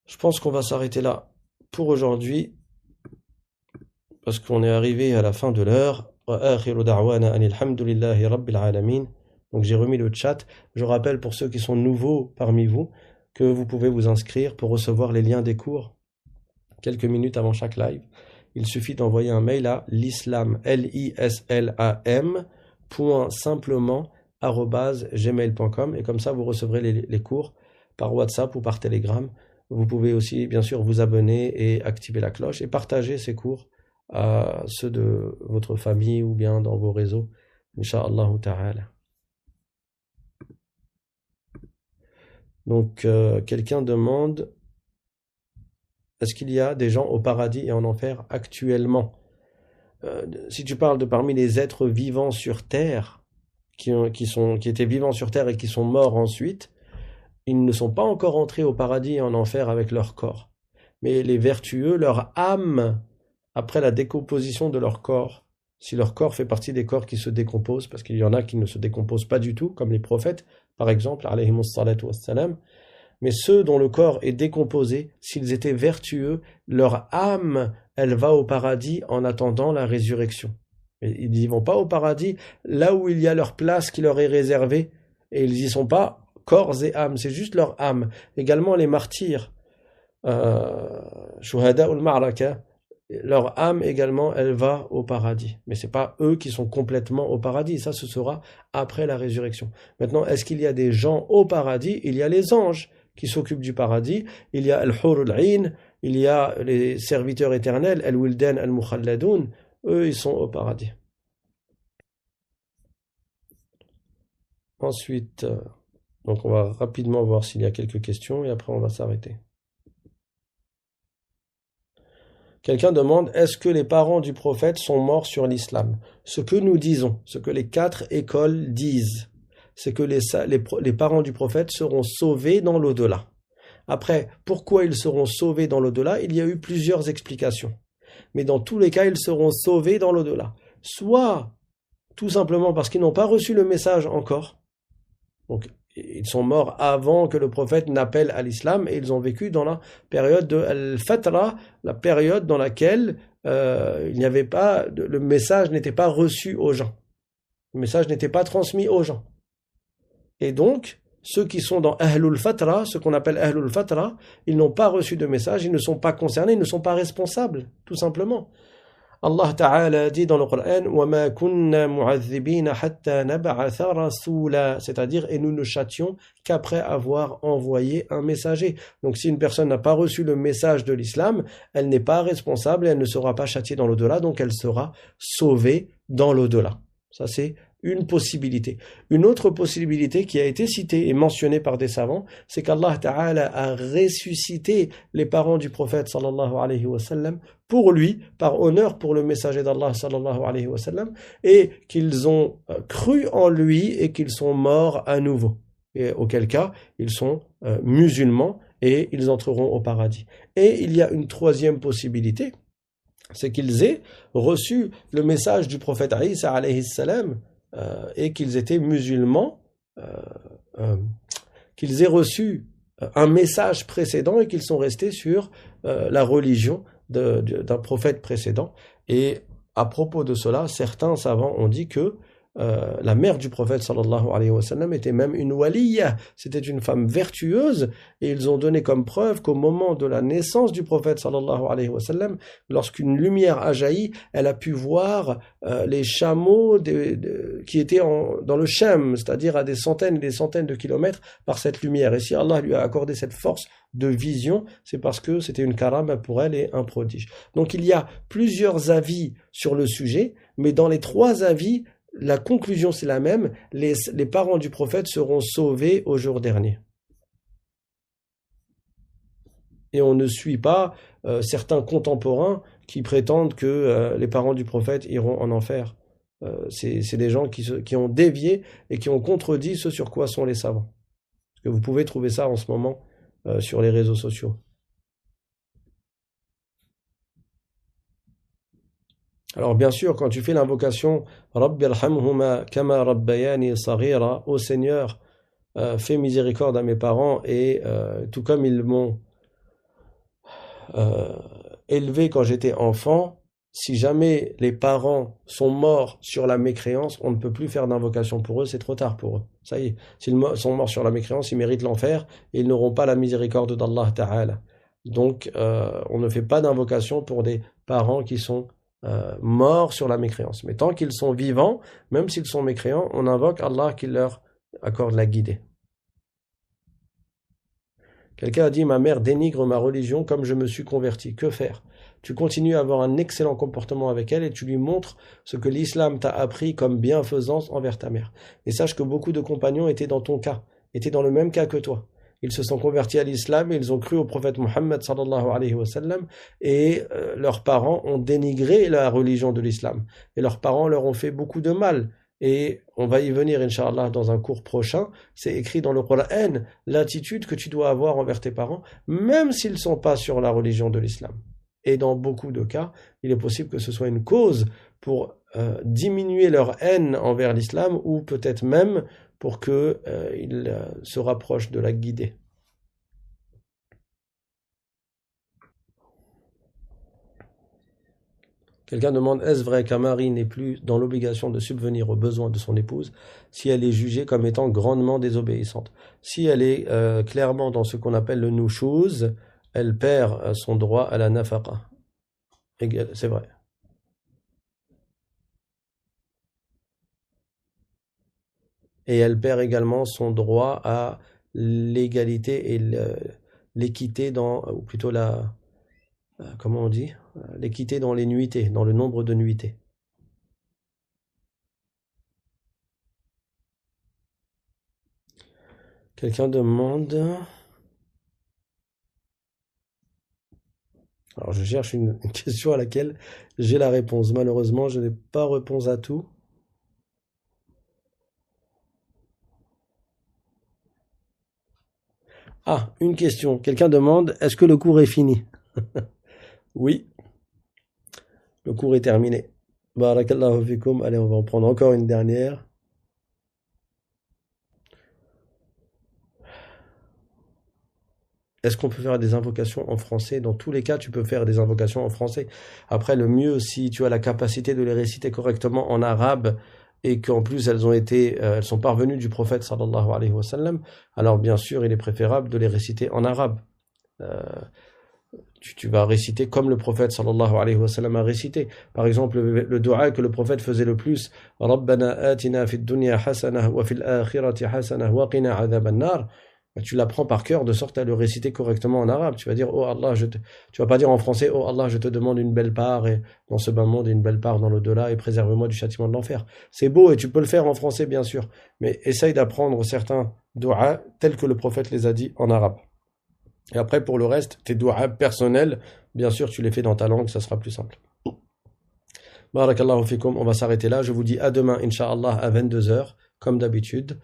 Je pense qu'on va s'arrêter là pour aujourd'hui, parce qu'on est arrivé à la fin de l'heure. Donc j'ai remis le chat. Je rappelle pour ceux qui sont nouveaux parmi vous que vous pouvez vous inscrire pour recevoir les liens des cours quelques minutes avant chaque live. Il suffit d'envoyer un mail à l'islam, lislam, .simplement@gmail.com et comme ça vous recevrez les cours par WhatsApp ou par Telegram. Vous pouvez aussi bien sûr vous abonner et activer la cloche et partager ces cours à ceux de votre famille ou bien dans vos réseaux, Inch'Allah ta'ala. Donc quelqu'un demande: est-ce qu'il y a des gens au paradis et en enfer actuellement? Si tu parles de parmi les êtres vivants sur terre, qui étaient vivants sur terre et qui sont morts ensuite, ils ne sont pas encore entrés au paradis et en enfer avec leur corps. Mais les vertueux, leur âme, après la décomposition de leur corps, si leur corps fait partie des corps qui se décomposent, parce qu'il y en a qui ne se décomposent pas du tout, comme les prophètes, par exemple, alayhimus salatu wassalam, mais ceux dont le corps est décomposé, s'ils étaient vertueux, leur âme, elle va au paradis en attendant la résurrection. Et ils n'y vont pas au paradis là où il y a leur place qui leur est réservée, et ils n'y sont pas corps et âme, c'est juste leur âme. Également les martyrs, shuhada ul ma'raka, leur âme également, elle va au paradis. Mais c'est pas eux qui sont complètement au paradis, ça ce sera après la résurrection. Maintenant, est-ce qu'il y a des gens au paradis? Il y a les anges qui s'occupent du paradis, il y a al-hur al-ain, il y a les serviteurs éternels, al-wildan al-mukhalladoun, eux ils sont au paradis. Ensuite, donc on va rapidement voir s'il y a quelques questions et après on va s'arrêter. Quelqu'un demande: est-ce que les parents du prophète sont morts sur l'islam? Ce que nous disons, ce que les 4 écoles disent, c'est que les parents du prophète seront sauvés dans l'au-delà. Après, pourquoi ils seront sauvés dans l'au-delà? Il y a eu plusieurs explications. Mais dans tous les cas, ils seront sauvés dans l'au-delà. Soit, tout simplement parce qu'ils n'ont pas reçu le message encore. Donc, ils sont morts avant que le prophète n'appelle à l'islam et ils ont vécu dans la période de al-fatra, la période dans laquelle il n'y avait pas, le message n'était pas reçu aux gens. Le message n'était pas transmis aux gens. Et donc, ceux qui sont dans Ahlul Fatra, ce qu'on appelle Ahlul Fatra, ils n'ont pas reçu de message, ils ne sont pas concernés, ils ne sont pas responsables, tout simplement. Allah Ta'ala dit dans le Coran: وَمَا كُنَّا مُعَذِّبِينَ حَتَّى نَبْعَثَ رَسُولًا, c'est-à-dire, et nous ne châtions qu'après avoir envoyé un messager. Donc si une personne n'a pas reçu le message de l'islam, elle n'est pas responsable et elle ne sera pas châtiée dans l'au-delà, donc elle sera sauvée dans l'au-delà. Ça c'est une possibilité. Une autre possibilité qui a été citée et mentionnée par des savants, c'est qu'Allah Ta'ala a ressuscité les parents du prophète sallallahu alayhi wa sallam pour lui, par honneur pour le messager d'Allah sallallahu alayhi wa sallam, et qu'ils ont cru en lui et qu'ils sont morts à nouveau. Et auquel cas, ils sont musulmans et ils entreront au paradis. Et il y a une troisième possibilité, c'est qu'ils aient reçu le message du prophète Isa alayhi salam, et qu'ils étaient musulmans, qu'ils aient reçu un message précédent et qu'ils sont restés sur la religion d'un prophète précédent. Et à propos de cela, certains savants ont dit que la mère du prophète sallallahu alayhi wa sallam était même une waliya, c'était une femme vertueuse, et ils ont donné comme preuve qu'au moment de la naissance du prophète sallallahu alayhi wa sallam, lorsqu'une lumière a jailli, elle a pu voir les chameaux qui étaient dans le Shem, c'est-à-dire à des centaines et des centaines de kilomètres par cette lumière. Et si Allah lui a accordé cette force de vision, c'est parce que c'était une karama pour elle et un prodige. Donc il y a plusieurs avis sur le sujet, mais dans les 3 avis, la conclusion c'est la même, les parents du prophète seront sauvés au jour dernier. Et on ne suit pas certains contemporains qui prétendent que les parents du prophète iront en enfer. C'est des gens qui ont dévié et qui ont contredit ce sur quoi sont les savants. Parce que vous pouvez trouver ça en ce moment sur les réseaux sociaux. Alors bien sûr, quand tu fais l'invocation Rabbi irhamhuma kama rabbayani saghira, ô Seigneur, fais miséricorde à mes parents et tout comme ils m'ont élevé quand j'étais enfant, si jamais les parents sont morts sur la mécréance, on ne peut plus faire d'invocation pour eux, c'est trop tard pour eux. Ça y est, s'ils sont morts sur la mécréance, ils méritent l'enfer et ils n'auront pas la miséricorde d'Allah Ta'ala. Donc, on ne fait pas d'invocation pour des parents qui sont morts sur la mécréance. Mais tant qu'ils sont vivants, même s'ils sont mécréants, on invoque Allah qui leur accorde la guidée. Quelqu'un a dit, ma mère dénigre ma religion comme je me suis converti. Que faire? Tu continues à avoir un excellent comportement avec elle et tu lui montres ce que l'islam t'a appris comme bienfaisance envers ta mère. Et sache que beaucoup de compagnons étaient dans ton cas, étaient dans le même cas que toi. Ils se sont convertis à l'islam et ils ont cru au prophète Mohammed sallallahu alayhi wa sallam et leurs parents ont dénigré la religion de l'islam. Et leurs parents leur ont fait beaucoup de mal. Et on va y venir, Inch'Allah, dans un cours prochain. C'est écrit dans le Coran l'attitude que tu dois avoir envers tes parents, même s'ils ne sont pas sur la religion de l'islam. Et dans beaucoup de cas, il est possible que ce soit une cause pour diminuer leur haine envers l'islam ou peut-être même pour qu'ils se rapprochent de la guidée. Quelqu'un demande, est-ce vrai qu'un mari n'est plus dans l'obligation de subvenir aux besoins de son épouse si elle est jugée comme étant grandement désobéissante? Si elle est clairement dans ce qu'on appelle le nushuz, elle perd son droit à la nafaqa. C'est vrai. Et elle perd également son droit à l'égalité et l'équité ou plutôt comment on dit? L'équité dans les nuitées, dans le nombre de nuitées. Quelqu'un demande... Alors je cherche une question à laquelle j'ai la réponse. Malheureusement, je n'ai pas réponse à tout. Ah, une question. Quelqu'un demande, est-ce que le cours est fini? Oui, le cours est terminé. Barakallahu fikum. Allez, on va en prendre encore une dernière. Est-ce qu'on peut faire des invocations en français? Dans tous les cas, tu peux faire des invocations en français. Après, le mieux, si tu as la capacité de les réciter correctement en arabe et qu'en plus elles sont parvenues du prophète sallallahu alayhi wa sallam, alors bien sûr, il est préférable de les réciter en arabe. Euh, tu vas réciter comme le prophète sallallahu alayhi wa sallam a récité. Par exemple, le dua que le prophète faisait le plus, Rabbana atina fid dunya hasanah wa fil akhirati hasanah wa qina adhaban nar. Tu l'apprends par cœur de sorte à le réciter correctement en arabe. Tu vas dire, oh Allah, tu vas pas dire en français, oh Allah, je te demande une belle part dans ce bas monde et une belle part dans l'au-delà et préserve-moi du châtiment de l'enfer. C'est beau et tu peux le faire en français, bien sûr. Mais essaye d'apprendre certains doigts tels que le prophète les a dit en arabe. Et après, pour le reste, tes doigts personnels, bien sûr, tu les fais dans ta langue, ça sera plus simple. Barakallahu fikum, on va s'arrêter là. Je vous dis à demain, Inch'Allah, à 22h, comme d'habitude.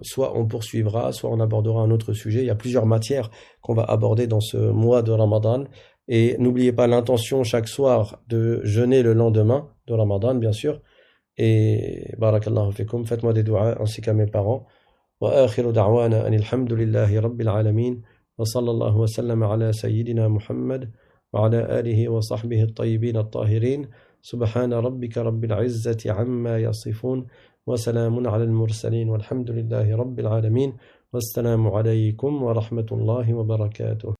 Soit on poursuivra, soit on abordera un autre sujet. Il y a plusieurs matières qu'on va aborder dans ce mois de Ramadan. Et n'oubliez pas l'intention chaque soir de jeûner le lendemain de Ramadan, bien sûr. Et barakallahu fikum, faites-moi des doigts ainsi qu'à mes parents. Wa akhiru da'wana anil hamdulillahi rabbil alamin. Wa sallallahu wa sallam ala sayyidina Muhammad wa ala alihi wa sahbihi at-tayyibin at-tahirin. Subhana rabbika rabbil izzati amma yasifun. وسلام على المرسلين والحمد لله رب العالمين والسلام عليكم ورحمة الله وبركاته